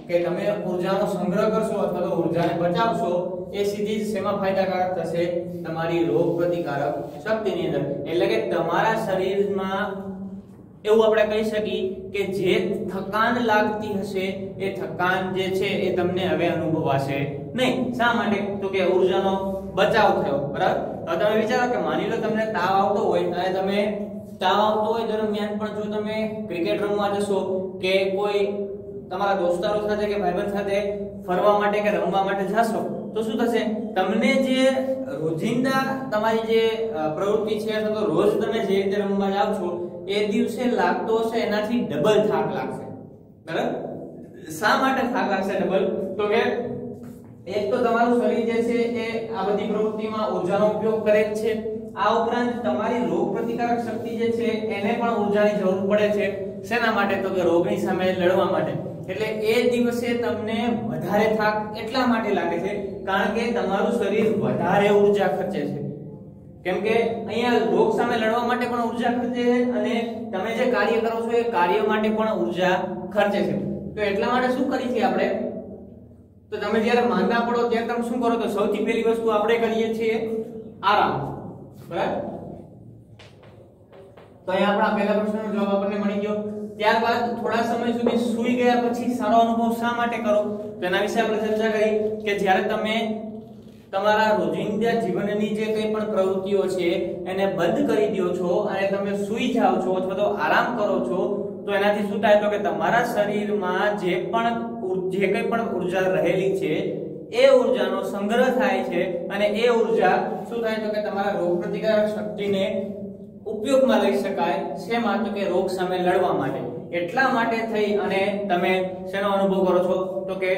કે તમે ઊર્જાનો સંગ્રહ કરશો અથવા તો ઊર્જાને બચાવશો એ સીધી જ શેમાં ફાયદાકારક થશે? તમારી રોગ પ્રતિકારક શક્તિની અંદર. એટલે કે તમારા શરીરમાં એવું આપણે કહી શકીએ કે જે થકાન લાગતી હશે એ થકાન જે છે એ તમને હવે અનુભવાશે નહીં. શા માટે? તો કે ઊર્જાનો બચાવ થયો. બરાબર? હવે તમે વિચારો કે માની લો તમને તાવ આવતો હોય અને તમે તાવ આવતો હોય દરમિયાન પણ જો તમે ક્રિકેટ રમવા જશો કે કોઈ તમારા દોસ્તારો સાથે કે ભાઈબંધ સાથે ફરવા માટે કે રમવા માટે જશો તો શું થશે? તમને જે રોજિંદા તમારી જે પ્રવૃત્તિ છે અથવા તો રોજ તમે જે રીતે રમવા જાવ છો એ દિવસે લાગતો હશે એનાથી ડબલ થાક લાગશે. બરાબર? શા માટે થાક લાગશે ડબલ? તો કે એક તો તમારું શરીર જે છે એ આ બધી પ્રવૃત્તિમાં ઊર્જાનો ઉપયોગ કરે છે. આ ઉપરાંત તમારી રોગ પ્રતિકારક શક્તિ જે છે એને પણ ઊર્જાની જરૂર પડે છે. શેના માટે? તો કે રોગની સામે લડવા માટે. એટલે એ દિવસે તમને વધારે થાક એટલા માટે લાગે છે કારણ કે તમારું શરીર વધારે ઊર્જા ખર્ચે છે. કેમ કે અહીંયા રોગ સામે લડવા માટે પણ ઊર્જા ખર્ચે છે અને તમે જે કાર્ય કરો છો એ કાર્ય માટે પણ ઊર્જા ખર્ચે છે. તો એટલા માટે શું કરી છે આપણે? તો તમે જ્યારે માંદા પડો ત્યારે તમે શું કરો? તો સૌથી પહેલી વસ્તુ આપણે કરીએ છીએ આરામ, બરાબર? તો અહીંયા આપણા પહેલા પ્રશ્નનો જવાબ આપણને મળી ગયો. ત્યારબાદ થોડા સમય સુધી સૂઈ ગયા પછી સારો અનુભવ શા માટે કરો? તો એના વિશે આપણે ચર્ચા કરી કે જ્યારે તમે તમારા રોજિંદા જીવનની જે કંઈ પણ પ્રવૃત્તિઓ છે એને બંધ કરી દો છો અને તમે સૂઈ જાઓ છો અથવા તો આરામ કરો છો, તો એનાથી શું થાય? તો કે તમારા શરીરમાં જે કંઈ પણ ઉર્જા રહેલી છે એ ઉર્જાનો સંગ્રહ થાય છે અને એ ઉર્જા શું થાય? તો કે તમારા રોગપ્રતિકારક શક્તિને ઉપયોગમાં લઈ શકાય. શેમાં? તો કે રોગ સામે લડવા માટે. એટલા માટે થઈ અને તમે શેનો અનુભવ કરો છો? તો કે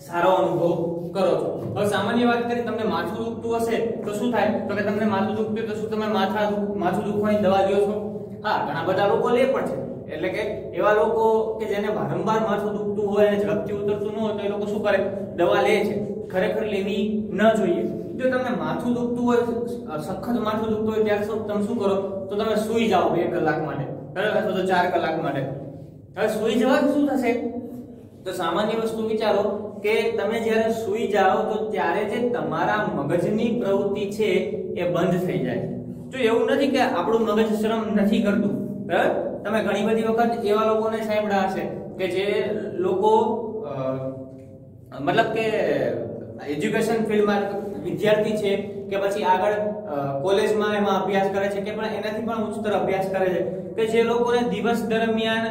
સારો અનુભવ કરો છો. હવે સામાન્ય વાત કરી, તમને માથું દુખતું હશે તો શું થાય? તો કે તમને માથું દુખતું તો શું તમે માથું દુખવાની દવા લ્યો છો? હા, ઘણા બધા લોકો લે પણ છે. એટલે કે એવા લોકો કે જેને વારંવાર માથું દુખતું હોય અને ઝડપથી ઉતરતું ન હોય તો એ લોકો શું કરે? દવા લે છે. ખરેખર લેવી ન જોઈએ. જો તમને માથું દુખતું હોય, સખત માથું દુખતું હોય, ત્યારે તમે શું કરો? તો તમે સૂઈ જાઓ 2 કલાક માટે, બરાબર? અથવા તો 4 કલાક માટે. હવે સૂઈ જવાથી શું થશે? તો સામાન્ય વસ્તુ વિચારો કે તમે જ્યારે સૂઈ જાઓ તો ત્યારે જે તમારા મગજની પ્રવૃત્તિ છે એ બંધ થઈ જાય. જો એવું નથી કે આપણું મગજ શ્રમ નથી કરતું, બરાબર? તમે ઘણી બધી વખત એવા લોકોને સાંભળ્યા હશે કે જે લોકો મતલબ કે એજ્યુકેશન ફિલ્ડમાં વિદ્યાર્થી છે કે પછી આગળ કોલેજમાં એમાં અભ્યાસ કરે છે કે પણ એનાથી પણ ઉચ્ચતર અભ્યાસ કરે છે, કે જે લોકોને દિવસ દરમિયાન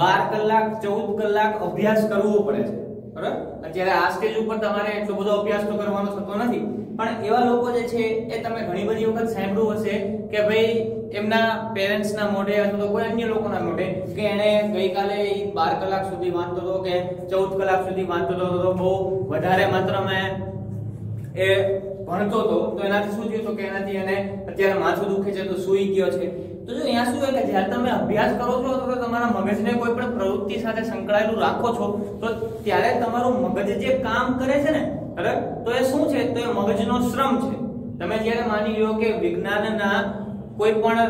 12 કલાક 14 કલાક અભ્યાસ કરવો પડે છે, બરાબર? અત્યારે આ સ્ટેજ ઉપર તમારે એટલો બધો અભ્યાસ તો કરવાનો થતો નથી, પણ એવા લોકો જે છે એ તમે ઘણી બધી વખત સાંભળ્યું હશે કે ભાઈ એમના પેરેન્ટ્સના મોઢે અથવા તો કોઈ અન્ય લોકોના મોઢે કે એને ગઈકાલે 12 કલાક સુધી વાંચતો હતો કે 14 કલાક સુધી વાંચતો હતો, તો બહુ વધારે માત્રામાં એ ભણતો હતો, તો એનાથી શું થયું? તો કે એનાથી એને અત્યારે માથું દુખે છે તો સૂઈ ગયો છે. તો જો અહીંયા શું હોય કે જ્યારે તમે અભ્યાસ કરો છો તો તમારા મગજને કોઈ પણ પ્રવૃત્તિ સાથે સંકળાયેલું રાખો છો તો ત્યારે તમારું મગજ જે કામ કરે છે ને, બરાબર? તો એ શું છે? તો એ મગજનો શ્રમ છે. તમે જ્યારે માની લો કે વિજ્ઞાનના કોઈ પણ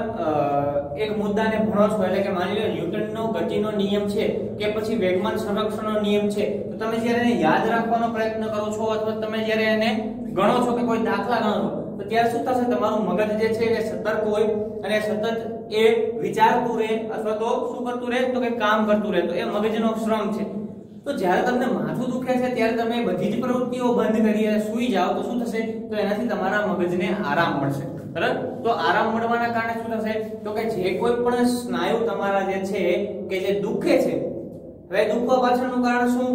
એક મુદ્દાને ભણો છો, એટલે કે માની લો ન્યૂટનનો ગતિનો નિયમ છે કે પછી વેગમાન સંરક્ષણનો નિયમ છે, તો તમે જ્યારે એને યાદ રાખવાનો પ્રયત્ન કરો છો અથવા તમે જ્યારે એને ગણો છો કે કોઈ દાખલા ગણો છો, તો ત્યારે શું થશે? તમારું મગજ જે છે એ સતર્ક હોય અને સતત એ વિચારતું રહે અથવા તો શું કરતું રહે? તો કે કામ કરતું રહે. તો એ મગજનો શ્રમ છે. તો જ્યારે તમને માથું દુખે છે ત્યારે તમે બધી જ પ્રવૃત્તિઓ બંધ કરી અને સૂઈ જાઓ તો શું થશે? તો એનાથી તમારા મગજને આરામ મળશે, બરાબર? તો આરામ મળવાના કારણે શું થશે? તો કે જે કોઈ પણ સ્નાયુ તમારા જે છે કે જે દુખે છે, હવે દુખવા પાછળનું કારણ શું?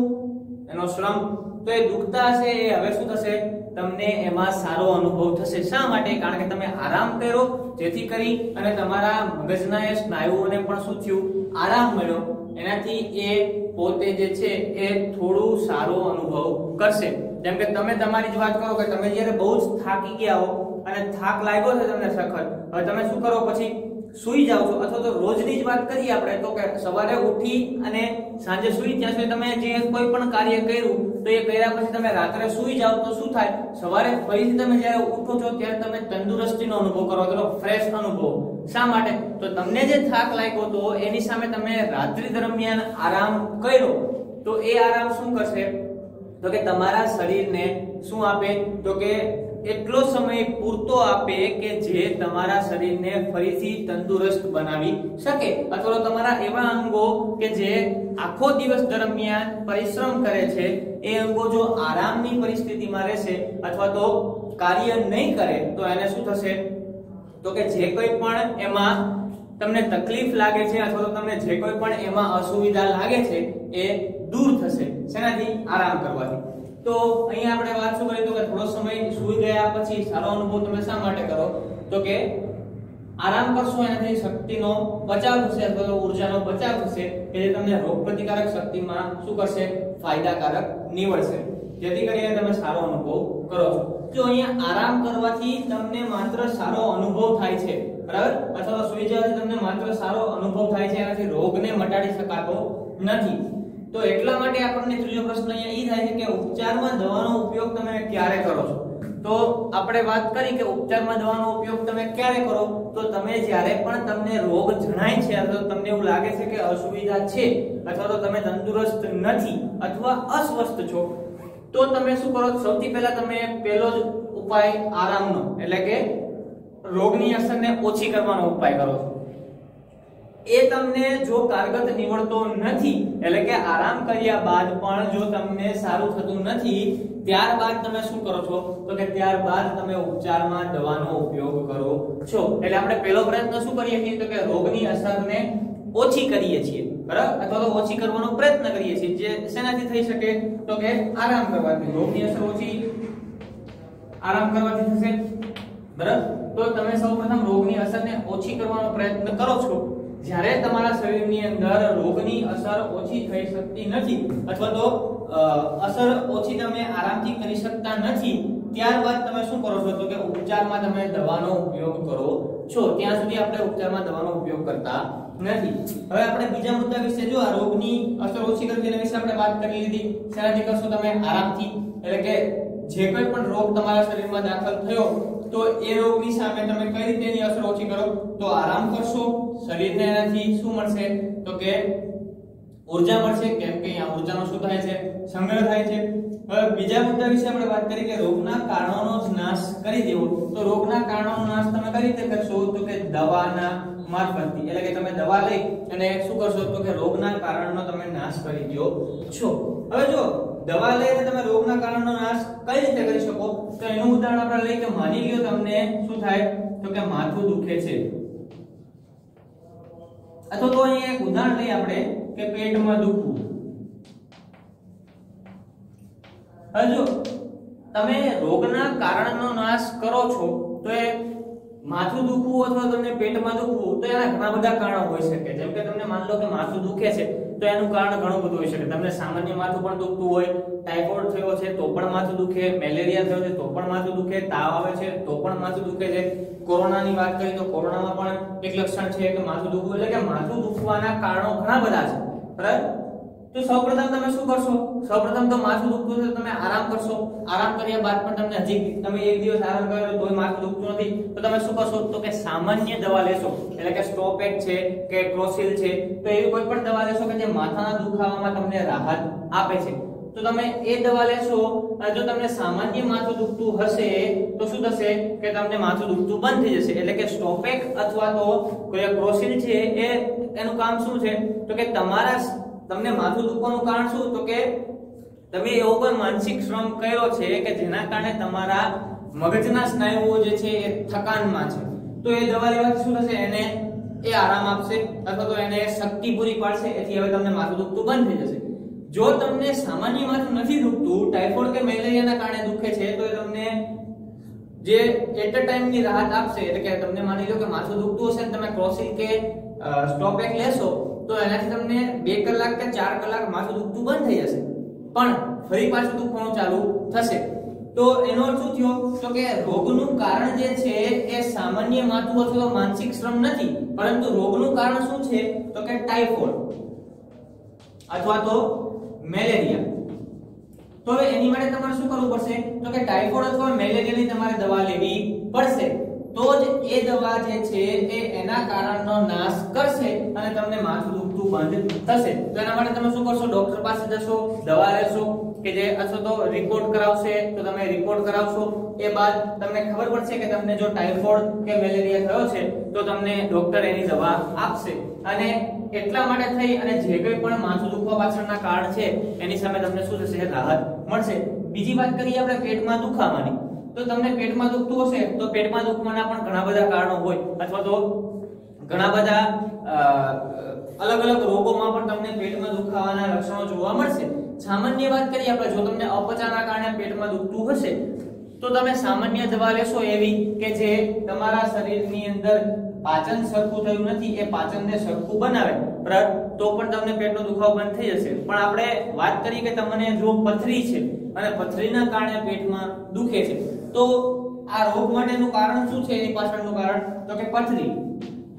એનો શ્રમ. તો એ દુખતા હશે એ હવે શું થશે? તમને એમાં સારો અનુભવ થશે. શા માટે? કારણ કે તમે આરામ કર્યો, જેથી કરી અને તમારા મગજના એ સ્નાયુઓને પણ શું થયું? આરામ મળ્યો. એનાથી એ પોતે જે છે એ થોડું સારો અનુભવ કરશે. જેમ કે તમે તમારી જ વાત કરો કે તમે જ્યારે બહુ જ થાકી ગયા હો અને થાક લાગ્યો છે તમને સખત, હવે તમે શું કરો? પછી સૂઈ જાઓ છો. અથવા તો રોજની જ વાત કરીએ આપણે તો કે સવારે ઉઠી અને સાંજે સૂઈ ત્યાં સુધી તમે જે કોઈ પણ કાર્ય કર્યું તો એ કર્યા પછી તમે રાત્રે સૂઈ જાઓ તો શું થાય? સવારે ફરીથી તમે જ્યારે ઉઠો છો ત્યારે તમે તંદુરસ્તીનો અનુભવ કરો છો, ફ્રેશ અનુભવ. શા માટે? તો તમને જે થાક લાગ્યો તો એની સામે તમે રાત્રિ દરમિયાન આરામ કર્યો તો એ આરામ શું કરશે? તો કે તમારા શરીરને શું આપે? તો કે એટલો સમય પૂરતો આપે કે જે તમારા શરીરને ફરીથી તંદુરસ્ત બનાવી શકે, અથવા તો તમારા એવા અંગો કે જે આખો દિવસ દરમિયાન પરિશ્રમ કરે છે એ અંગો જો આરામની પરિસ્થિતિમાં રહેશે અથવા તો કાર્ય નહીં કરે તો એને શું થશે? તો કે જે કોઈ પણ એમાં તમને તકલીફ લાગે છે અથવા તો તમને જે કોઈ પણ એમાં અસુવિધા લાગે છે એ દૂર થશે. શેનાથી? આરામ કરવાથી. તો અહીંયા આપણે વાત શું કરી? તો કે થોડો સમય સૂઈ ગયા પછી સારો અનુભવ તમે શા માટે કરો? તો કે આરામ કરશો એનાથી શક્તિનો બચાવ થશે અથવા તો ઉર્જાનો બચાવ થશે કે જે તમને રોગપ્રતિકારક શક્તિમાં શું કરશે? ફાયદાકારક નીવડશે, જેથી કરીને તમે સારો અનુભવ કરો છો. જો અહીંયા આરામ કરવાથી તમને માત્ર સારો અનુભવ થાય છે, બરાબર? અથવા તો સૂઈ જવાથી તમને માત્ર સારો અનુભવ થાય છે, એનાથી રોગને મટાડી શકાતો નથી. તો એટલા માટે આપણને ત્રીજો પ્રશ્ન અહીંયા ઈ થાય છે કે ઉપચારમાં દવાનો ઉપયોગ તમે ક્યારે કરો છો? તો આપણે વાત કરી કે ઉપચારમાં દવાનો ઉપયોગ તમે ક્યારે કરો? તો તમે જ્યારે પણ તમને રોગ જણાય છે અથવા તમને એવું લાગે છે કે અસુવિધા છે અથવા તો તમે તંદુરસ્ત નથી અથવા અસ્વસ્થ છો, તો તમે શું કરો? સૌથી પહેલા તમે પહેલો જ ઉપાય આરામનો એટલે કે રોગની અસરને ઓછી કરવાનો ઉપાય કરો છો. એ તમને જો કારગત નીવડતો નથી એટલે કે આરામ કર્યા બાદ પણ જો તમને સારું થતું નથી, ત્યારબાદ તમે શું કરો છો? તો કે ત્યારબાદ તમે ઉપચારમાં દવાનો ઉપયોગ કરો છો. એટલે આપણે પહેલો પ્રયત્ન શું કરીએ છીએ? તો કે રોગની અસરને ઓછી કરીએ છીએ, બરાબર, અથવા તો ઓછી કરવાનો પ્રયત્ન કરીએ છીએ. જે શેનાથી થઈ શકે? તો કે આરામ કરવાથી. રોગની અસર ઓછી આરામ કરવાથી થશે, બરાબર. તો તમે સૌપ્રથમ રોગની અસરને ઓછી કરવાનો પ્રયત્ન કરો છો. જ્યારે તમારા શરીરની અંદર રોગની અસર ઓછી થઈ શકતી નથી અથવા તો અસર ઓછી તમે આરામથી કરી શકતા નથી, ત્યારબાદ તમે શું કરો છો? તો કે ઉપચારમાં તમે દવાનો ઉપયોગ કરો છો. ત્યાં સુધી આપણે ઉપચારમાં દવાનો ઉપયોગ કરતા નથી. હવે આપણે બીજા મુદ્દા વિશે જો આ રોગની અસર ઓછી કરવી એના વિશે આપણે વાત કરી લીધી. શેનાથી કરશો? તમે આરામથી. એટલે કે જે કોઈ પણ રોગ તમારા શરીરમાં દાખલ થયો તો એ રોગની સામે તમે કઈ રીતે એની અસર ઓછી કરો? તો આરામ કરશો. શરીરને એનાથી શું મળશે? તો કે ઊર્જા મળશે. કેમ કે અહીંયા ઊર્જાનો શું થાય છે? સંગ્રહ થાય છે. હવે બીજા મુદ્દા વિશે આપણે વાત કરી કે રોગના કારણોનો નાશ કરી દેવો. તો રોગના કારણોનો નાશ તમે કઈ રીતે કરશો? તો કે દવાના મારફતથી. એટલે કે તમે દવા લઈ અને શું કરશો? તો કે રોગના કારણનો તમે નાશ કરી દો છો. હવે જો દવા લઈને તમે રોગના કારણનો નાશ કઈ રીતે કરી શકો? તો એનું ઉદાહરણ આપણે લઈએ કે માની લ્યો તમને શું થાય? તો કે માથું દુખે છે, અથવા તો અહીંયા એક ઉદાહરણ લઈએ આપણે કે પેટમાં દુખવું. હવે જો તમે રોગના કારણનો નાશ કરો છો તો એ માથું દુખવું અથવા તમને પેટમાં દુખવું તો એના ઘણા બધા કારણો હોઈ શકે. જેમ કે તમને માન લો કે માથું દુખે છે તો એનું કારણ ઘણું બધું હોઈ શકે. તમને સામાન્ય માથું પણ દુખતું હોય, ટાઇફોઇડ થયો છે તો પણ માથું દુખે, મેલેરિયા થયો છે તો પણ માથું દુખે, તાવ આવે છે તો પણ માથું દુખે છે. કોરોનાની વાત કરીએ તો કોરોનામાં પણ એક લક્ષણ છે કે માથું દુખવું. એટલે કે માથું દુખવાના કારણો ઘણા બધા છે, બરાબર. તો સૌપ્રથમ તમે શું કરશો? સૌપ્રથમ તો માથું દુખતું છે તો તમે આરામ કરશો. આરામ કર્યા બાદ પણ તમને હજી તમે એક દિવસ આરામ કર્યો તોય માથું દુખતું નથી તો તમે શું કરશો? તો કે સામાન્ય દવા લેશો. એટલે કે સ્ટોપેક છે કે ક્રોસિલ છે તો એવી કોઈ પણ દવા લેશો કે જે માથાના દુખાવામાં તમને રાહત આપે છે. તો તમે એ દવા લેશો અને જો તમને સામાન્ય માથું દુખતું હશે તો શું થશે? કે તમને માથું દુખતું બંધ થઈ જશે. એટલે કે સ્ટોપેક અથવા તો કોઈ ક્રોસિલ છે એ એનું કામ શું છે? તો કે તમને માથું દુખવાનું કારણ શું? તો કે તમે એવો કોઈ માનસિક શ્રમ કર્યો છે કે જેના કારણે તમારા મગજના સ્નાયુઓ જે છે એ થકાનમાં છે. તો એ દવા લેવાથી શું થશે? એને એ આરામ આપશે અથવા તો એને શક્તિ પૂરી પાડશે. એથી હવે તમને માથું દુખતું બંધ થઈ જશે. જો તમને સામાન્ય માથું નથી દુખતું, ટાઇફોઇડ કે મેલેરિયાના કારણે દુખે છે તો એ તમને જે એટ અ ટાઈમ ની રાહત આપશે. એટલે કે તમને માની લો કે માથું દુખતું હશે ને તમે ક્રોસિલ કે સ્ટોપેક લેશો તો એનાથી તમને 2 કલાક કે 4 કલાક માથું દુખતું બંધ થઈ જશે, પણ ફરી પાછું દુખવાનું ચાલુ થશે. તો એનો અર્થ શું થયો? તો કે રોગનું કારણ જે છે એ સામાન્ય માથું અથવા માનસિક શ્રમ નથી, પરંતુ રોગનું કારણ શું છે? તો કે ટાઇફોઇડ અથવા તો મેલેરિયા. તો હવે એની માટે તમારે શું કરવું પડશે? તો કે ટાઇફોઇડ અથવા મેલેરિયાની તમારે દવા લેવી પડશે. તો જ એ દવા જે છે એ એના કારણનો નાશ કરશે અને તમને માથું દુખતું બંધ થશે. તો એના માટે તમે શું કરશો? ડોક્ટર પાસે જશો, દવા લેશો કે જે અથવા તો રિપોર્ટ કરાવશે તો તમે રિપોર્ટ કરાવશો. એ બાદ તમને ખબર પડશે કે તમને જો ટાઇફોઇડ કે મેલેરિયા થયો છે તો તમને ડોક્ટર એની દવા આપશે અને એટલા માટે થઈ અને જે કોઈ પણ માથું દુખવા પાછળના કારણ છે એની સામે તમને શું થશે? રાહત મળશે. બીજી વાત કરીએ આપણે પેટમાં દુખાવાની. તો તમને પેટમાં દુખતું હશે તો પેટમાં દુખવાના પણ ઘણા બધા કારણો હોય અથવા તો ઘણા બધા અલગ અલગ રોગોમાં પણ તમને પેટમાં દુખાવાના લક્ષણો જોવા મળશે. સામાન્ય વાત કરીએ આપણે, જો તમને અપચાના કારણે પેટમાં દુખતું હશે તો તમે સામાન્ય દવા લેશો એવી કે જે તમારા શરીરની અંદર પાચન સરખું થયું નથી એ પાચનને સરખું બનાવે, બરાબર, તો પણ તમને પેટનો દુખાવો બંધ થઈ જશે. પણ આપણે વાત કરીએ કે તમને જો પથરી છે અને પથરીના કારણે પેટમાં દુખે છે તો આ રોગ માટેનું કારણ શું છે? એની પાછળનું કારણ તો કે પથરી.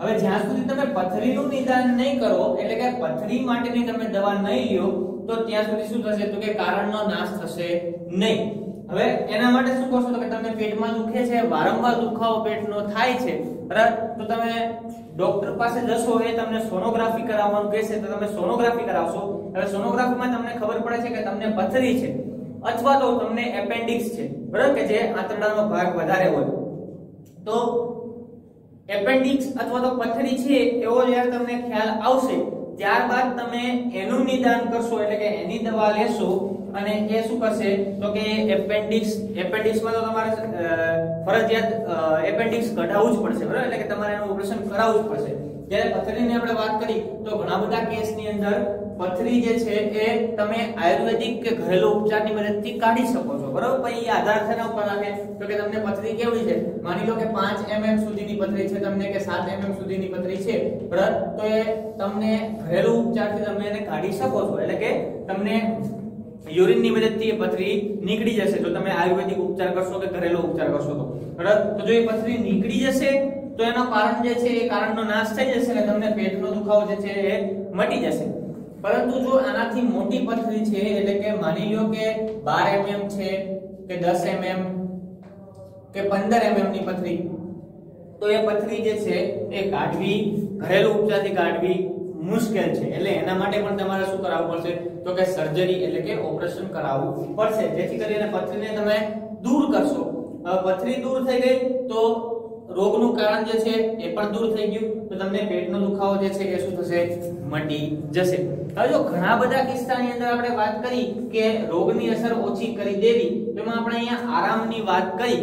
હવે જ્યાં સુધી તમે પથરીનું નિદાન નહીં કરો એટલે કે પથરી માટેની તમે દવા નહીં લ્યો તો ત્યાં સુધી શું થશે? તો કે કારણનો નાશ થશે નહીં. હવે એના માટે શું કરશો? તો કે તમને પેટમાં દુખે છે, વારંવાર દુખાવો પેટનો થાય છે, બરાબર, તો તમે ડોક્ટર પાસે જશો, એ તમને સોનોગ્રાફી કરાવવાનું કહેશે તો તમે સોનોગ્રાફી કરાવશો. હવે સોનોગ્રાફીમાં તમને ખબર પડે છે કે તમને પથરી છે. અથવા તો તમને એપેન્ડિક્સ છે બરાબર કે જે આંતરડાનો ભાગ વધારે હોય તો એપેન્ડિક્સ અથવા તો પથરી છે એવો જ્યારે તમને ખ્યાલ આવશે ત્યારબાદ તમે એનું નિદાન કરશો એટલે કે એની દવા લેશો અને એ શું કરશે તો કે એપેન્ડિક્સમાં તો તમારે ફરજિયાત એપેન્ડિક્સ કઢાવવું જ પડશે બરાબર એટલે કે તમારે એનું ઓપરેશન કરાવવું જ પડશે જ્યારે પથરીની આપણે વાત કરી તો ઘણા બધા કેસની અંદર પથરી જે છે એ તમે આયુર્વેદિક કે ઘરેલું ઉપચારની મદદથી કાઢી શકો છો બરાબર પણ એ આધાર તેના ઉપર રાખે તો કે તમને પથરી કેવી છે માની લો કે 5 mm સુધીની પથરી છે તમને કે 7 mm સુધીની પથરી છે બરાબર તો એ તમને ઘરેલું ઉપચારથી તમે એને કાઢી શકો છો એટલે કે તમને યુરિનની મદદથી એ પથરી નીકળી જશે જો તમે આયુર્વેદિક ઉપચાર કરશો કે ઘરેલુ ઉપચાર કરશો તો બરાબર તો જો એ પથરી નીકળી જશે તો એનો કારણ જે છે એ કારણનો નાશ થઈ જશે અને તમને પેટનો દુખાવો જે છે એ મટી જશે પરંતુ જો આનાથી મોટી પથરી છે એટલે કે માની લો કે 12 mm છે કે 10 mm કે 15 mm ની પથરી તો એ પથરી જે છે એ કાઢવી ઘરેલુ ઉપચારથી કાઢવી મુશ્કેલ છે એટલે એના માટે પણ તમારે શું કરાવવું પડશે તો કે સર્જરી એટલે કે ઓપરેશન કરાવવું પડશે જેથી કરીને પથરીને તમે દૂર કરશો હવે પથરી દૂર થઈ ગઈ તો રોગનું કારણ જે છે એ પણ દૂર થઈ ગયું તો તમને પેટનો દુખાવો જે છે એ શું થશે મટી જશે હવે જો ઘણા બધા કિસ્સાની અંદર આપણે વાત કરી કે રોગની અસર ઓછી કરી દેવી એમાં આપણે અહીંયા આરામની વાત કરી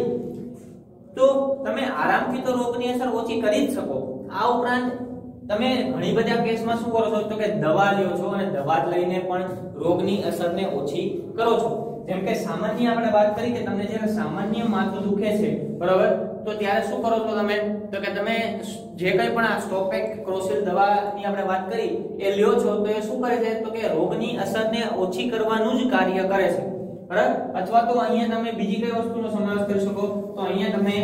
તો તમે આરામથી તો રોગની અસર ઓછી કરી જ શકો આ ઉપરાંત તમે ઘણી બધા કેસમાં શું કરો છો તો કે દવા લ્યો છો અને દવા લઈને પણ રોગની અસરને ઓછી કરો છો જેમ કે સામાન્ય આપણે વાત કરી કે તમને જ્યારે સામાન્ય માથું દુખે છે બરાબર તો ત્યારે શું કરો છો તમે તો કે તમે જે કંઈ પણ આ સ્ટોપેક ક્રોસિલ દવાની આપણે વાત કરી એ લ્યો છો તો એ શું કરે છે તો કે રોગની અસરને ઓછી કરવાનું જ કાર્ય કરે છે બરાબર અથવા તો અહીંયા તમે બીજી કઈ વસ્તુનો સમાવેશ કરી શકો તો અહીંયા તમે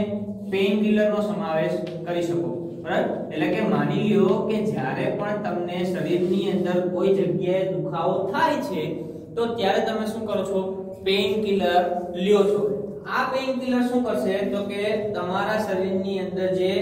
પેઇન કિલરનો સમાવેશ કરી શકો બરાબર એટલે કે માની લ્યો કે જ્યારે પણ તમને શરીરની અંદર કોઈ જગ્યાએ દુખાવો થાય છે તો ત્યારે તમે શું કરો છો પેઇન કિલર લ્યો છો આ પેઇન કિલર શું કરશે તો કે તમારા શરીરની અંદર જે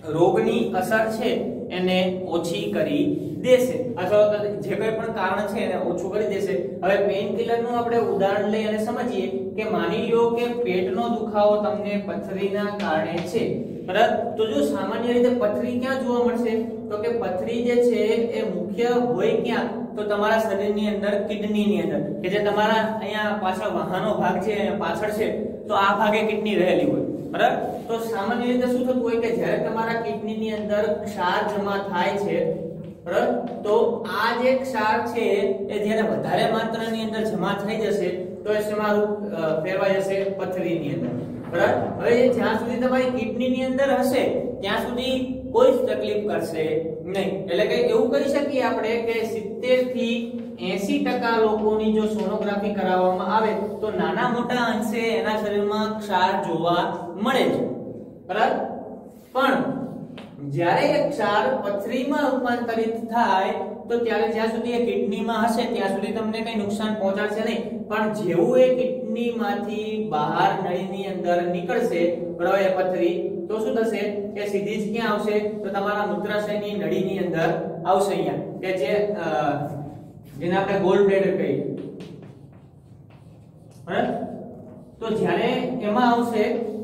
રોગની અસર છે એને ઓછી કરી દેશે અથવા જે કોઈ પણ કારણ છે એને ઓછું કરી દેશે હવે પેઇન કિલર નું આપણે ઉદાહરણ લઈ અને સમજીએ કે માની લો કે પેટનો દુખાવો તમને પથરીના કારણે છે બરાબર તો જો સામાન્ય રીતે પથરી ક્યાં જોવા મળશે તો કે પથરી જે છે એ મુખ્ય હોય ક્યાં તો તમારા શરીરની અંદર કિડનીની અંદર કે જે તમારા અહીંયા પાછળ વાહનો ભાગ છે પાછળ છે તો આ ભાગે કિડની રહેલી હોય બરાબર તો સામાન્ય રીતે શું થતું હોય કે જ્યારે તમારા કિડનીની અંદર ક્ષાર જમા થાય છે બરાબર તો આ જે ક્ષાર છે એ જ્યારે વધારે માત્રાની અંદર જમા થઈ જશે તો એ શેમાં ફેરવાઈ જશે પથરીની અંદર બરાબર હવે જ્યાં સુધી તમારી કિડનીની અંદર હશે ત્યાં સુધી કોઈ જ તકલીફ કરશે નહીં એટલે કે એવું કહી શકીએ આપણે કે 70 થી 80% લોકોની જો સોનોગ્રાફી કરાવવામાં આવે તો નાના મોટા અંશે એના શરીરમાં ક્ષાર જોવા મળે છે બરાબર પણ જ્યારે એ ક્ષાર પથરીમાં રૂપાંતરિત થાય તો ત્યારે જ્યાં સુધી એ કિડનીમાં હશે ત્યાં સુધી તમને કઈ નુકસાન પહોંચાડશે નહીં પણ જેવું એ કિડનીમાંથી બહાર નળીની અંદર નીકળશે બરાબર એ પથરી તો શું થશે કે સીધી જ ક્યાં આવશે તો તમારા મૂત્રાશયની નળીની અંદર આવશે અહીંયા કે જેને આપણે ગોલ બ્લેડર કહીએ બરાબર તો જ્યારે એમાં આવશે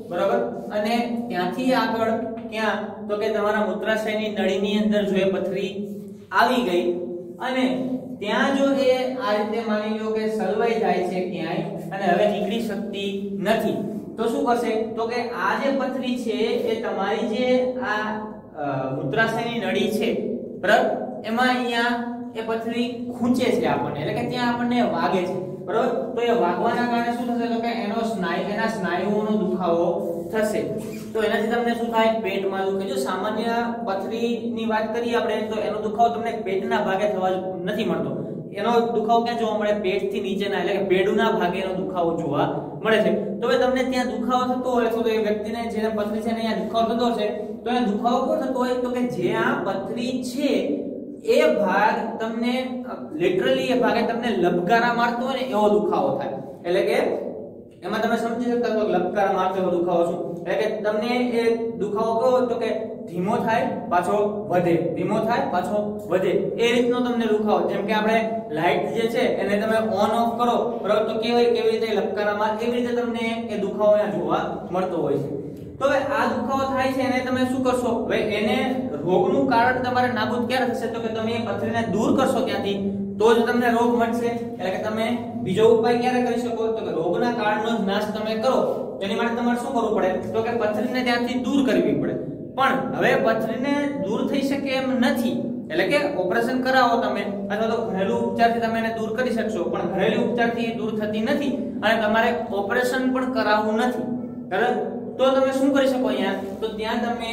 બરાબર અને ત્યાંથી આગળ ક્યાં તો કે તમારા મૂત્રાશયની નળીની અંદર જો એ પથરી આવી ગઈ અને ત્યાં જો એ આ રીતે માની લો કે સલવાઈ જાય છે ક્યાંય અને હવે નીકળી શકતી નથી તો શું કરશે તો કે આ જે પથરી છે એ તમારી જે આ મૂત્રાશયની નળી છે બરાબર એમાં અહીંયા એ પથરી ખૂંચે છે આપણને એટલે કે ત્યાં આપણને વાગે છે બરાબર તો એ વાગવાના કારણે શું થશે તો કે એના સ્નાયુઓનો દુખાવો થશે તો એનાથી તમને શું થાય પેટમાં દુખે જો સામાન્ય પથરીની વાત કરીએ આપણે તો એનો દુખાવો તમને પેટના ભાગે થવા નથી મળતો એનો દુખાવો ક્યાં જોવા મળે પેટથી નીચેના એટલે કે પેડુના ભાગે એનો દુખાવો જોવા મળે છે તો હવે તમને ત્યાં દુખાવો થતો હોય તો એ વ્યક્તિને જેને પથરી છે ને અહીંયા દુખાવો થતો હશે તો એ દુખાવો કોણ થતો હોય તો કે જે આ પથરી છે એ ભાગ તમને લિટરલી એ ભાગે તમને લબકારા મારતો હોય ને એવો દુખાવો થાય એટલે કે એમાં તમે સમજી શકતા તો લપકારા મારતો એવો દુખાવો શું, એટલે કે તમને એ દુખાવો કેવો તો કે ધીમો થાય પાછો વધે, ધીમો થાય પાછો વધે, એ રીતનો તમને દુખાવો. જેમ કે આપણે લાઈટ જે છે એને તમે ઓન ઓફ કરો બરાબર તો કેવી રીતે લપકારા માર, એવી રીતે તમને એ દુખાવો અહીંયા જોવા મળતો હોય છે. તો હવે આ દુખાવો થાય છે એને તમે શું કરશો, હવે એને રોગનું કારણ તમારે નાબૂદ ક્યારે થશે તો કે તમે એ પથરીને દૂર કરશો ત્યાંથી તો જ તમને રોગ મળશે. એટલે કે તમે બીજો ઉપાય ક્યારે કરી શકો તો કે રોગના કારણનો જ નાશ તમે કરો. એની માટે તમારે શું કરવું પડે તો કે પથરીને ત્યાંથી દૂર કરવી પડે. પણ હવે પથરીને દૂર થઈ શકે એમ નથી, એટલે કે ઓપરેશન કરાવો તમે અથવા તો ઘરેલું ઉપચારથી તમે એને દૂર કરી શકશો, પણ ઘરેલું ઉપચારથી દૂર થતી નથી અને તમારે ઓપરેશન પણ કરાવવું નથી બરાબર. તો તમે શું કરી શકો અહીંયા તો ત્યાં તમે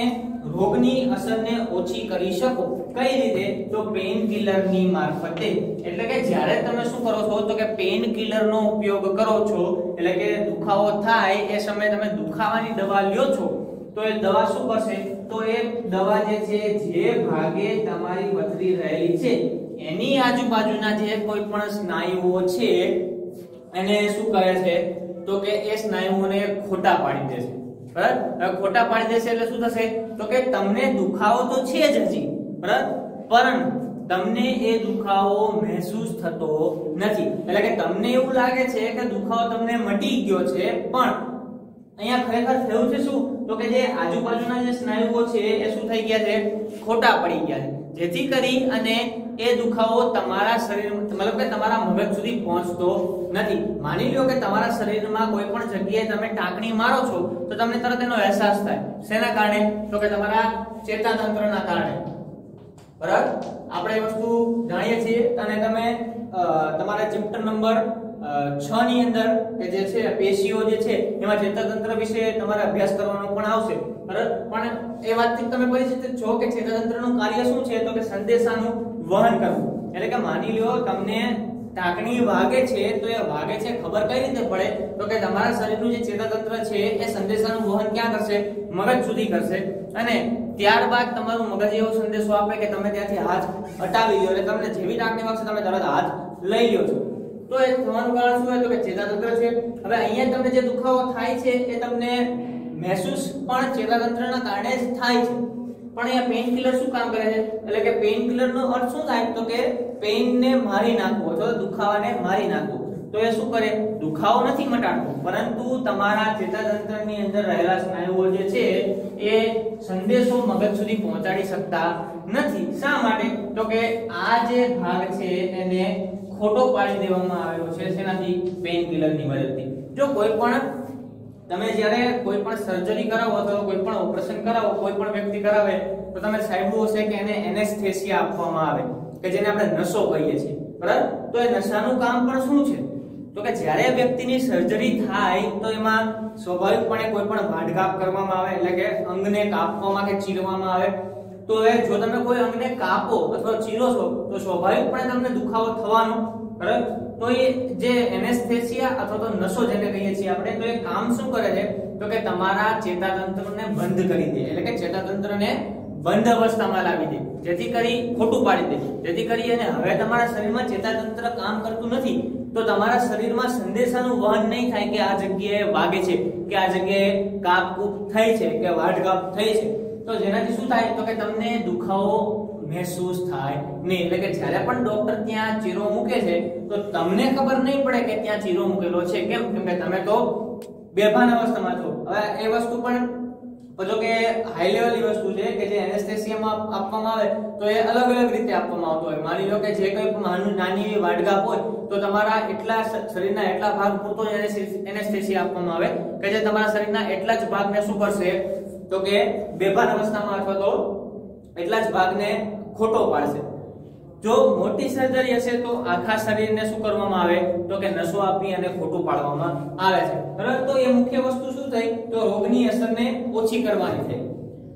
રોગની અસરને ઓછી કરી શકો. કઈ રીતે તો પેઇન કિલરની મારફતે. એટલે કે જ્યારે તમે શું કરો છો તો કે પેઇન કિલરનો ઉપયોગ કરો છો, એટલે કે દુખાવો થાય એ સમયે તમે દુખાવાની દવા લ્યો છો તો એ દવા શું કરશે તો એ દવા જે છે જે ભાગે તમારી પથરી રહેલી છે એની આજુબાજુના જે કોઈ પણ સ્નાયુઓ છે એને શું કરે છે તો કે એ સ્નાયુઓને ખોટા પાડી દેશે બરાબર. ખોટા પાડી દેશે એટલે શું થશે તો કે તમને દુખાવો તો છે જ હજી બરાબર, પરંતુ તમને એ દુખાવો મહેસૂસ થતો નથી. એટલે કે તમને એવું લાગે છે કે દુખાવો તમને મટી ગયો છે, પણ અહીંયા ખરેખર થયું છે શું તો કે જે આજુબાજુના જે સ્નાયુઓ છે એ શું થઈ ગયા છે ખોટા પડી ગયા છે, જેથી કરી અને એ દુખાવો તમારા શરીર મતલબ કે તમારા મગજ સુધી પહોંચતો નથી. માની લો કે તમારા શરીરમાં કોઈ પણ જગ્યાએ તમે ટાંકણી મારો છો તો તમને તરત એનો અહેસાસ થાય. શેના કારણે તો કે તમારા ચેતાતંત્રના કારણે બરાબર. આપણે એ વસ્તુ જાણીએ છીએ અને તમે તમારા ચેપ્ટર નંબર 6 ની અંદર કે જે છે પેશીઓ જે છે એમાં ચેતાતંત્ર વિશે તમારે અભ્યાસ કરવાનો પણ આવશે બરાબર. પણ એ વાતથી તમે પરિચિત છો કે ચેતાતંત્રનું કાર્ય શું છે તો કે સંદેશાનું વહન કરવું. એટલે કે માની લો તમને ટાંકણી વાગે છે તો એ વાગે છે ખબર કઈ રીતે પડે તો કે તમારા શરીરનું જે ચેતાતંત્ર છે એ સંદેશાનું વહન ક્યાં કરશે મગજ સુધી કરશે, અને ત્યારબાદ તમારું મગજ એવો સંદેશો આપે કે તમે ત્યાંથી હાથ હટાવી લો. એટલે તમને જેવી ટાંકણી વાગશે તમે તરત હાથ લઈ લ્યો છો. તો એ થવાનું કારણ શું હોય તો કે ચેતાતંત્ર છે. હવે અહીંયા તમને જે દુખાવો થાય છે એ તમને મહેસૂસ પણ ચેતાતંત્રના કારણે જ થાય છે. પણ અહીંયા પેઇન કિલર શું કામ કરે છે એટલે કે પેઇન કિલર નો અર્થ શું થાય તો કે પેઇનને મારી નાખવો અથવા દુખાવાને મારી નાખવો. તો એ શું કરે દુખાવો નથી મટાડતો, પરંતુ તમારા ચેતાતંત્રની અંદર રહેલા સ્નાયુઓ જે છે એ સંદેશો મગજ સુધી પહોંચાડી શકતા નથી. શા માટે તો કે આ જે ભાગ છે એને ખોટો પાડી દેવામાં આવ્યો છે શેનાથી પેઇન કિલરની મદદથી. જો કોઈ પણ તમે જ્યારે કોઈ પણ સર્જરી કરાવો અથવા કોઈ પણ ઓપરેશન કરાવો, કોઈ પણ વ્યક્તિ કરાવે તો તમે સાંભળ્યું હશે કે એને એનેસ્થેસિયા આપવામાં આવે કે જેને આપણે નસો કહીએ છીએ બરાબર. તો એ નસાનું કામ પણ શું છે તો કે જ્યારે વ્યક્તિની સર્જરી થાય તો એમાં સ્વાભાવિકપણે કોઈ પણ વાઢઘાપ કરવામાં આવે, એટલે કે અંગને કાપવામાં કે ચીરવામાં આવે. તો એ જો તમે કોઈ અંગને કાપો અથવા ચીરો છો તો સ્વાભાવિકપણે તમને દુખાવો થવાનો બરાબર. તો એ જે એનેસ્થેસિયા અથવા તો નસો જેને કહીએ છીએ આપણે, તો એ કામ શું કરે છે તો કે તમારા ચેતાતંત્રને બંધ કરી દે, એટલે કે ચેતાતંત્રને બંધ અવસ્થામાં લાવી દે, જેથી કરી ખોટું પાડી દે, જેથી કરી અને હવે તમારા શરીરમાં ચેતાતંત્ર કામ કરતું નથી તો તમારા શરીરમાં સંદેશાનું વહન નહીં થાય કે આ જગ્યાએ વાગે છે કે આ જગ્યાએ કાપકૂપ થઈ છે કે વાઢઘાપ થઈ છે. તો જેનાથી શું થાય તો કે તમને દુખાવો મહેસૂસ થાય નહીં. એટલે કે જ્યારે પણ ડોક્ટર ત્યાં ચીરો મૂકે છે તો તમને ખબર નહીં પડે કે ત્યાં ચીરો મૂકેલો છે. કેમ કે તમે તો બેભાન અવસ્થામાં છો. હવે એ વસ્તુ પણ જો કે હાઈ લેવલની વસ્તુ છે કે જે એનેસ્થેસિયામાં આપવામાં આવે તો એ અલગ અલગ રીતે આપવામાં આવતો હોય. માની લો કે જે કોઈ નાની એવી વાઢઘાપ હોય તો તમારા એટલા શરીરના એટલા ભાગ પૂરતો એનેસ્થેસિયા આપવામાં આવે કે જે તમારા શરીરના એટલા જ ભાગને શું કરશે તો કે બેભાન અવસ્થામાં અથવા તો એટલા જ ભાગને ખોટો પાડશે. જો મોટી સર્જરી હશે તો આખા શરીરને શું કરવામાં આવે તો કે નસો આપી અને ખોટું પાડવામાં આવે છે બરાબર. તો એ મુખ્ય વસ્તુ શું થઈ તો રોગની અસરને ઓછી કરવાની થઈ.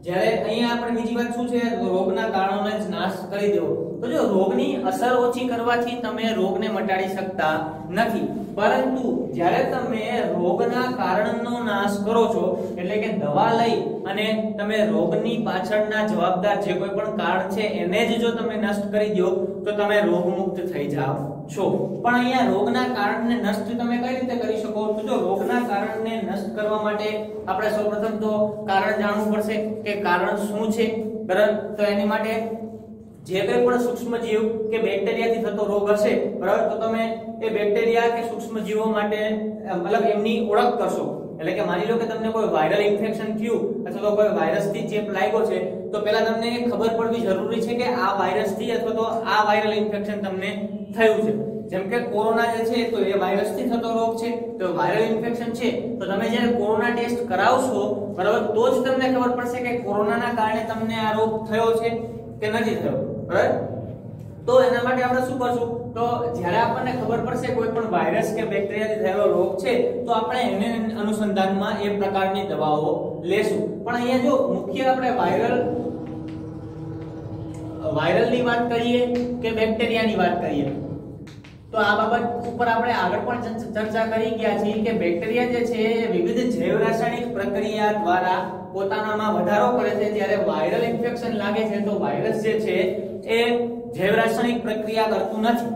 જ્યારે અહીંયા આપણે બીજી વાત શું છે રોગના કારણોને જ નાશ કરી દેવો. તો જો રોગની અસર ઓછી કરવાથી તમે રોગને મટાડી શકતા નથી, પરંતુ જ્યારે તમે રોગના કારણનો નાશ કરો છો એટલે કે દવા લઈ અને તમે રોગની પાછળના જવાબદાર જે કોઈ પણ કારણ છે એને જ જો તમે નષ્ટ કરી દો તો તમે રોગમુક્ત થઈ જાવ છો, પણ અહીંયા રોગના કારણને નષ્ટ તમે કઈ રીતે કરી શકો? તો જો રોગના કારણને નષ્ટ કરવા માટે આપણે સૌપ્રથમ તો કારણ જાણવું પડશે કે કારણ શું છે, બરાબર? તો એની માટે જે કોઈ પણ સૂક્ષ્મજીવ કે બેક્ટેરિયાથી થતો રોગ હશે, બરાબર, તો તમે એ બેક્ટેરિયા કે સૂક્ષ્મજીવો માટે મતલબ એમની ઓળખ કરશો. એટલે કે માની લો કે તમને કોઈ વાયરલ ઇન્ફેક્શન થયું અથવા તો કોઈ વાયરસથી ચેપ લાગ્યો છે, તો પહેલા તમને ખબર પડવી જરૂરી છે કે આ વાયરસથી અથવા તો આ વાયરલ ઇન્ફેક્શન તમને થયું છે. જેમ કે કોરોના જે છે તો એ વાયરસથી થતો રોગ છે, તો વાયરલ ઇન્ફેક્શન છે. તો તમે જ્યારે કોરોના ટેસ્ટ કરાવશો, બરાબર, તો જ તમને ખબર પડશે કે કોરોનાના કારણે તમને આ રોગ થયો છે કે નથી થયો, બરાબર? તો એના માટે આપણે શું કરશું? તો જ્યારે આપણને ખબર પડશે કોઈ પણ વાયરસ કે બેક્ટેરિયાથી થયેલો રોગ છે, તો આપણે એને અનુસંધાનમાં એ પ્રકારની દવાઓ લેશું. પણ અહીંયા જો મુખ્ય આપણે વાયરલની વાત કરીએ કે બેક્ટેરિયાની વાત કરીએ, તો આ બાબત ઉપર આપણે આગળ પણ ચર્ચા કરી ગયા છીએ કે બેક્ટેરિયા જે છે એ વિવિધ જૈવ રાસાયણિક પ્રક્રિયા દ્વારા પોતાનામાં વધારો કરે છે. જ્યારે વાયરલ ઇન્ફેક્શન લાગે છે તો વાયરસ જે છે એ જૈવ રાસાયણિક પ્રક્રિયા કરતું નથી.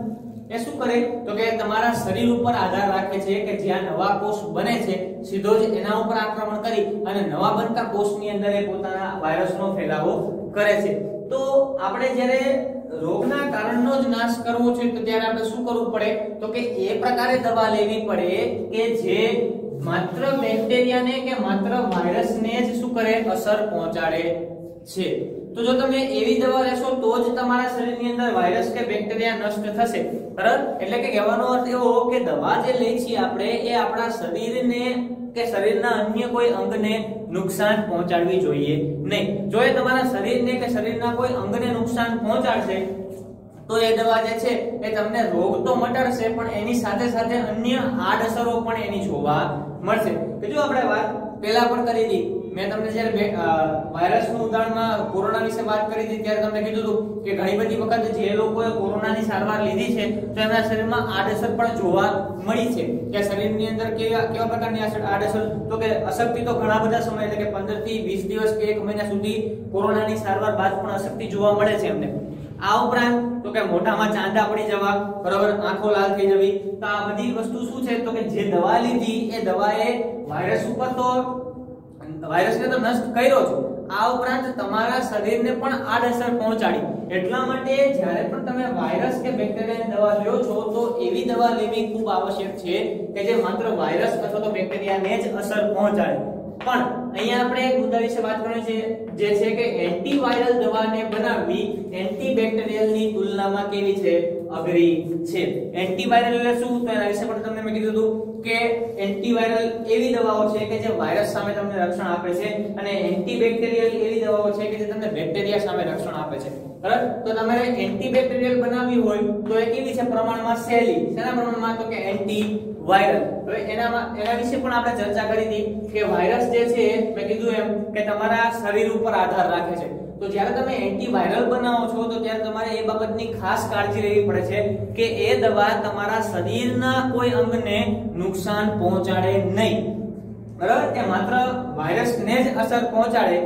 એ શું કરે? તો કે તમારા શરીર ઉપર આધાર રાખે છે કે જ્યાં નવા કોષ બને છે સીધો જ એના ઉપર આક્રમણ કરી અને નવા બનતા કોષની અંદર એ પોતાના વાયરસનો ફેલાવો કરે છે. તો આપણે જ્યારે રોગના કારણનો જ નાશ કરવો છે તો ત્યારે આપણે શું કરવું પડે? તો કે એ પ્રકારે દવા લેવી પડે કે જે માત્ર બેક્ટેરિયાને કે માત્ર વાયરસને જ શું કરે? અસર પહોંચાડે છે. તો જો તમે એવી દવા લેશો તો જ તમારા શરીરની અંદર વાયરસ કે બેક્ટેરિયા નષ્ટ થશે, બરાબર? એટલે કે કહેવાનો અર્થ એવો કે દવા જે લઈ છીએ આપણે એ આપણા શરીરને કે શરીરના અન્ય કોઈ અંગને નુકસાન પહોંચાડવી જોઈએ નહીં. જો એ તમારા શરીરને કે શરીરના કોઈ અંગને નુકસાન પહોંચાડશે તો એ દવા જે છે એ તમને રોગ તો મટાડશે પણ એની સાથે સાથે અન્ય આડઅસરો પણ એની જોવા મળશે. કે જો આપણે વાત પહેલા પણ કરી હતી, મેં તમને જ્યારે વાયરસનું ઉદાહરણમાં કોરોના વિશે વાત કરી હતી ત્યારે તમને કીધું હતું કે ઘણી બધી વખત જે લોકોએ કોરોનાની સારવાર લીધી છે તો એમના શરીરમાં આડઅસર પણ જોવા મળી છે. કે શરીરની અંદર કેવા પ્રકારની આડઅસર? તો કે અશક્તિ તો ઘણા બધા સમય એટલે કે 15 થી 20 દિવસ કે 1 મહિના સુધી કોરોનાની સારવાર બાદ પણ અશક્તિ જોવા મળે છે એમને. આ ઉપરાંત તો કે મોઢામાં ચાંદા પડી જવા, બરાબર, આંખો લાલ થઈ જવી. તો આ બધી વસ્તુ શું છે? તો કે જે દવા લીધી એ દવાએ વાયરસ ઉપર તો વાયરસને તો નષ્ટ કર્યો છે, આ ઉપરાંત તમારા શરીરને પણ આડઅસર પહોંચાડી. એટલા માટે જ્યારે પણ તમે વાયરસ કે બેક્ટેરિયાની દવા લ્યો છો તો એવી દવા લેવી ખૂબ આવશ્યક છે કે જે માત્ર વાયરસ અથવા તો બેક્ટેરિયાને જ અસર પહોંચાડે. પણ અહીંયા આપણે એક મુદ્દા વિશે વાત કરવાની છે જે છે કે એન્ટીવાયરલ દવાને બનાવવી એન્ટીબેક્ટેરિયલની તુલનામાં કેવી છે? અઘરી છે. એન્ટીવાયરલ એટલે શું? તો એના વિશે પણ તમને મેં કીધું હતું કે એન્ટીવાયરલ એવી દવાઓ છે કે જે વાયરસ સામે તમને રક્ષણ આપે છે અને એન્ટીબેક્ટેરિયલ એવી દવાઓ છે કે જે તમને બેક્ટેરિયા સામે રક્ષણ આપે છે, બરાબર? તો તમારે એન્ટીબેક્ટેરિયલ બનાવવી હોય તો એ કેવી છે? પ્રમાણમાં સહેલી. શેના પ્રમાણમાં? તો કે એન્ટીવાયરલ. હવે એના વિશે પણ આપણે ચર્ચા કરી હતી કે વાયરસ જે છે મેં કીધું એમ કે તમારા શરીર ઉપર આધાર રાખે છે. તો જ્યારે તમે એન્ટીવાયરલ બનાવો છો તો ત્યારે તમારે એ બાબતની ખાસ કાળજી લેવી પડે છે કે એ દવા તમારા શરીરના કોઈ અંગને નુકસાન પહોંચાડે નહીં, બરાબર? કે માત્ર વાયરસને જ અસર પહોંચાડે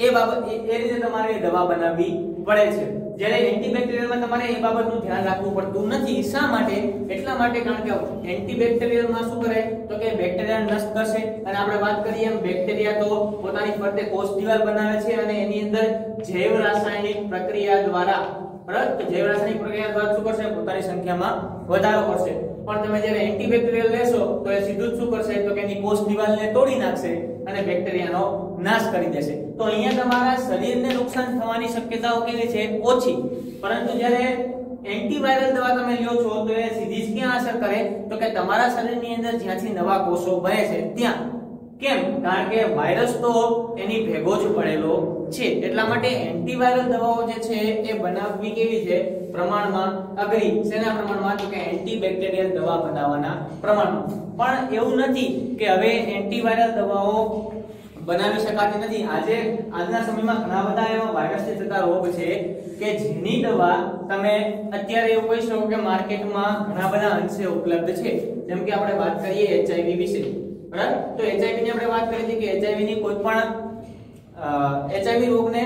એ બાબત એ રીતે તમારે દવા બનાવવી પડે છે. જ્યારે એન્ટીબેક્ટેરિયલમાં તમારે એ બાબતનું ધ્યાન રાખવું પડતું નથી. શા માટે? એટલા માટે કારણ કે એન્ટીબેક્ટેરિયલમાં શું કરે? તો કે બેક્ટેરિયાને નષ્ટ કરશે અને આપણે વાત કરીએ એમ બેક્ટેરિયા તો પોતાની ફરતે કોષ દિવાલ બનાવે છે અને એની અંદર જૈવ રાસાયણિક પ્રક્રિયા દ્વારા, બરાબર, તો જૈવ રાસાયણિક પ્રક્રિયા દ્વારા શું કરશે? પોતાની સંખ્યામાં વધારો કરશે. પણ તમે જ્યારે એન્ટીબેક્ટેરિયલ લેશો તો એ સીધું જ શું કરશે? તો કે એની કોષ દિવાલને તોડી નાખશે અને બેક્ટેરિયાનો નાશ કરી દેશે. તો અહીંયા તમારા શરીરને નુકસાન થવાની શક્યતાઓ કેવી છે? ઓછી. પરંતુ જ્યારે એન્ટીવાયરલ દવા તમે લ્યો છો તો એ સીધી જ ક્યાં અસર કરે? તો કે તમારા શરીરની અંદર જ્યાંથી નવા કોષો બને છે ત્યાં. કેમ? કારણ કે વાયરસ તો એની ભેગો જ પડેલો છે. એટલા માટે એન્ટીવાયરલ દવાઓ જે છે એ બનાવવી કેવી છે? પ્રમાણમાં અઘરી. શેના પ્રમાણમાં? તો કે એન્ટીબેક્ટેરિયલ દવા બનાવવાના પ્રમાણમાં. પણ એવું નથી કે હવે એન્ટીવાયરલ દવાઓ બનાવી શકાતી નથી. આજના સમયમાં ઘણા બધા એવા વાયરસથી થતા રોગ છે કે જેની દવા તમે અત્યારે એવું કહી શકો કે માર્કેટમાં ઘણા બધા અંશે ઉપલબ્ધ છે. જેમ કે આપણે વાત કરીએ એચઆઈવી વિશે, બરાબર? તો એચઆઈવી ની આપણે વાત કરી હતી કે એચઆઈવી ની કોઈ પણ એચઆઈવી રોગને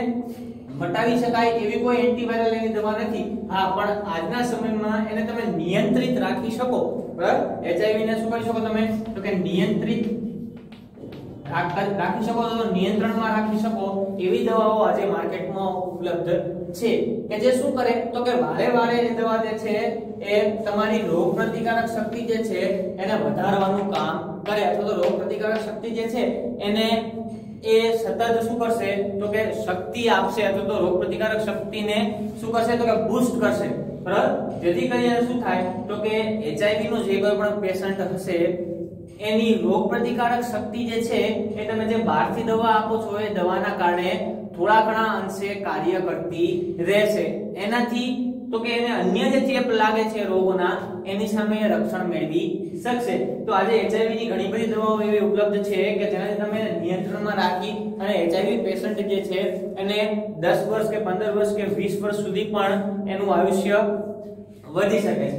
મટાડી શકાય એવી કોઈ એન્ટીવાયરલ એની દવા નથી. હા, પણ આજના સમયમાં એને તમે નિયંત્રિત રાખી શકો. બરાબર, એચઆઈવી ને શું કરી શકો તમે? તો કે નિયંત્રિત રાખી શકો, તો નિયંત્રણમાં રાખી શકો એવી દવાઓ આજે માર્કેટમાં ઉપલબ્ધ છે કે જે શું કરે તો કે વારે વારે એ દવા જે છે એ તમારી રોગ પ્રતિકારક શક્તિ જે છે એને વધારવાનું કામ કરે, અથવા તો રોગ પ્રતિકારક શક્તિ જે છે એને એ સતત શું કરશે તો કે શક્તિ આપશે, અથવા તો રોગ પ્રતિકારક શક્તિને શું કરશે તો કે બૂસ્ટ કરશે. બરાબર, જેથી કરીને શું થાય તો કે એચઆઈવી નો જે કોઈ પણ પેશન્ટ હશે એની રોગ પ્રતિકારક શક્તિ જે છે એ તમે જે બહારથી દવા આપો છો એ દવાના કારણે થોડા ઘણા અંશે કાર્ય કરતી રહેશે. એનાથી તો કે એને અન્ય જે ચેપ લાગે છે રોગોના એની સામે રક્ષણ મેળવી શકશે. તો આજે એચઆઈવી ની ઘણી બધી દવાઓ એવી ઉપલબ્ધ છે કે જેનાથી તમે નિયંત્રણમાં રાખી અને એચઆઈવી પેશન્ટ જે છે એને 10 વર્ષ કે 15 વર્ષ કે 20 વર્ષ સુધી પણ એનું આયુષ્ય વધી શકે છે.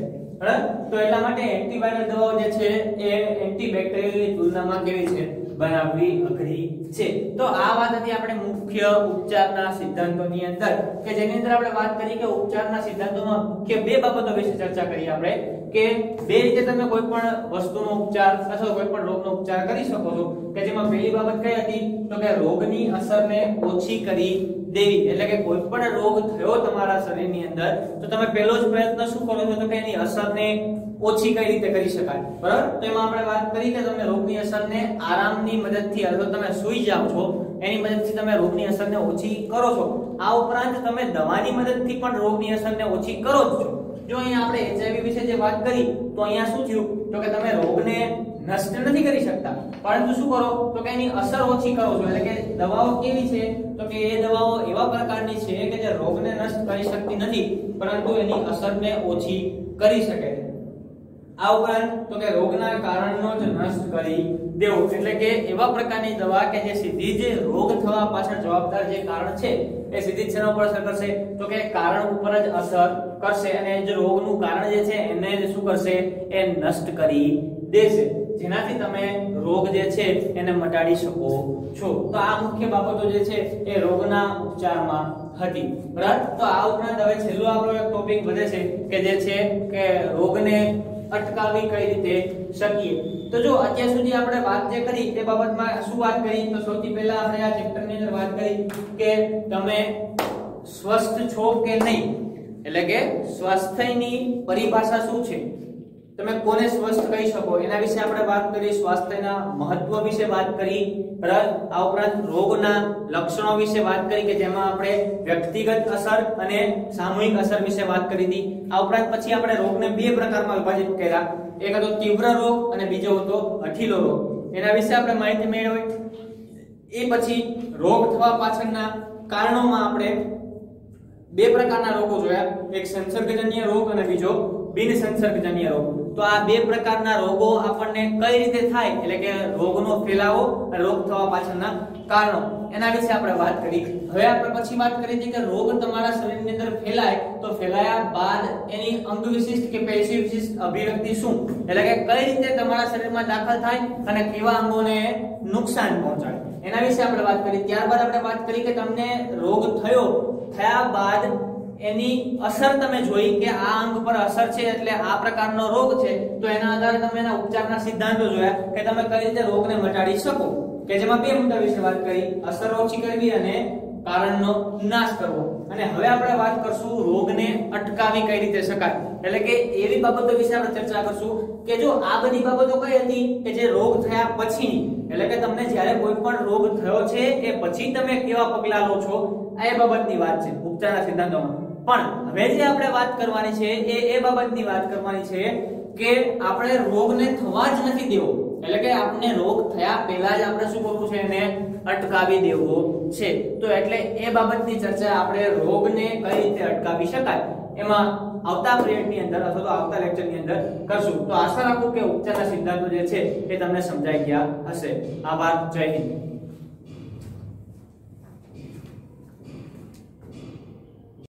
બરાબર, તો એટલા માટે એન્ટીવાયરલ દવાઓ જે છે એ એન્ટીબેક્ટેરિયલની તુલનામાં કેવી છે? બનાવવી અઘરી છે. તો આ વાત હતી આપણે મુખ્ય ઉપચારના સિદ્ધાંતોની અંદર કે જેની અંદર આપણે વાત કરી કે ઉપચારના સિદ્ધાંતોમાં મુખ્ય બે બાબતો વિશે ચર્ચા કરી આપણે કે બે રીતે તમે કોઈ પણ વસ્તુનો ઉપચાર અથવા કોઈ પણ રોગનો ઉપચાર કરી શકો છો. કે જેમાં પહેલી બાબત કઈ હતી તો કે રોગની અસરને ઓછી કરી દેવી. એટલે કે કોઈ પણ રોગ થયો તમારા શરીરની અંદર તો તમે પહેલો જ પ્રયત્ન શું કરો છો તો કે એની અસરને ઓછી કઈ રીતે કરી શકાય. બરાબર, તો એમાં આપણે વાત કરી કે તમે રોગની અસરને આરામની મદદથી અથવા તમે સૂઈ જાવ છો એની મદદથી તમે રોગની અસરને ઓછી કરો છો. આ ઉપરાંત તમે દવાની મદદથી પણ રોગની અસરને ઓછી કરો જ છો. જો અહીંયા આપણે એચઆઈવી વિશે જે વાત કરી તો અહીંયા શું થયું તો કે તમે રોગને નષ્ટ નથી કરી શકતા, પરંતુ શું કરો તો કે એની અસર ઓછી કરો છો. એટલે કે દવાઓ કેવી છે તો કે એ દવાઓ એવા પ્રકારની છે કે જે રોગને નષ્ટ કરી શકતી નથી, પરંતુ એની અસરને ઓછી કરી શકે છે. આ ઉપરાંત તો કે રોગના કારણનો જ નષ્ટ કરી દેવો. એટલે કે એવા પ્રકારની દવા કે જે સીધી જ રોગ થવા પાછળ જવાબદાર જે કારણ છે એ સીધી જ શેના ઉપર અસર કરશે તો કે કારણ ઉપર જ અસર કરશે, અને જે રોગનું કારણ જે છે એને જ શું કરશે એ નષ્ટ કરી દેશે, જેનાથી તમે રોગ જે છે એને મટાડી શકો છો. તો આ મુખ્ય બાબતો જે છે એ રોગના ઉપચારમાં હતી. બરાબર, તો આ ઉપરાંત હવે છેલ્લો આપણો એક ટોપિક વધે છે કે જે છે કે રોગને અટકાવી કઈ રીતે શકીએ. તો જો અત્યાર સુધી આપણે વાત જે કરી તે બાબતમાં શું વાત કરી તો સૌથી પહેલા આપણે આ ચેપ્ટરની અંદર વાત કરી કે તમે સ્વસ્થ છો કે નહીં, એટલે કે સ્વાસ્થ્યની પરિભાષા શું છે, તમે કોને સ્વસ્થ કહી શકો એના વિશે આપણે વાત કરી, સ્વાસ્થ્યના મહત્વ વિશે વાત કરી. બરાબર, આ ઉપરાંત રોગના લક્ષણો વિશે વાત કરી કે જેમાં આપણે વ્યક્તિગત અસર અને સામૂહિક અસર વિશે વાત કરી હતી. આ ઉપરાંત પછી આપણે રોગને બે પ્રકારમાં વિભાજિત કર્યા, એક હતો તીવ્ર રોગ અને બીજો હતો અઠીલો રોગ. એના વિશે આપણે માહિતી મેળવી. એ પછી રોગ થવા પાછળના કારણોમાં આપણે બે પ્રકારના રોગો જોયા, એક સંસર્ગજન્ય રોગ અને બીજો બિન સંસર્ગજન્ય રોગ. તો આ બે પ્રકારના રોગો આપણને કઈ રીતે થાય એટલે કે રોગનો ફેલાવો અને રોગ થવા પાછળના કારણો એના વિશે આપણે વાત કરી. હવે આપણે પછી વાત કરી હતી કે રોગ તમારા શરીરની અંદર ફેલાય તો ફેલાયા બાદ એની અંગ વિશિષ્ટ કે પેશી વિશિષ્ટ અભિવ્યક્તિ શું, એટલે કે કઈ રીતે તમારા શરીરમાં દાખલ થાય અને કેવા અંગોને નુકસાન પહોંચાડે એના વિશે આપણે વાત કરી. ત્યારબાદ આપણે વાત કરી કે તમને રોગ થયા બાદ એની અસર તમે જોઈ કે આ અંગ પર અસર છે એટલે આ પ્રકારનો રોગ છે, તો એના આધારે તમે એના ઉપચારના સિદ્ધાંતો જોયા કે તમે કઈ રીતે રોગને મટાડી શકો, કે જેમાં બે મુદ્દા વિશે વાત કરી, અસર ઓછી કરવી અને કારણનો નાશ કરવો. અને હવે આપણે વાત કરશું રોગને અટકાવી કઈ રીતે શકાય, એટલે કે એવી બાબતો વિશે આપણે ચર્ચા કરશું કે જો આ બધી બાબતો કઈ હતી કે જે રોગ થયા પછીની, એટલે કે તમને જ્યારે કોઈ પણ રોગ થયો છે એ પછી તમે કેવા પગલા લો છો એ બાબતની વાત છે ઉપચારના સિદ્ધાંતોમાં. પણ હવે જે આપણે વાત કરવાની છે એ બાબતની વાત કરવાની છે કે આપણે રોગને થવા જ નથી દેવો, એટલે કે આપણે રોગ થયા પહેલા જ આપણે શું કરવું છે એને અટકાવી દેવો છે. તો એટલે એ બાબતની ચર્ચા આપણે રોગને કઈ રીતે અટકાવી શકાય એમાં આવતા પીરિયડની અંદર અથવા તો આવતા લેક્ચરની અંદર કરશું. તો આશા રાખું કે ઉપચારના સિદ્ધાંતો જે છે એ તમને સમજાઈ ગયા હશે. આભાર, જય હિન્દ.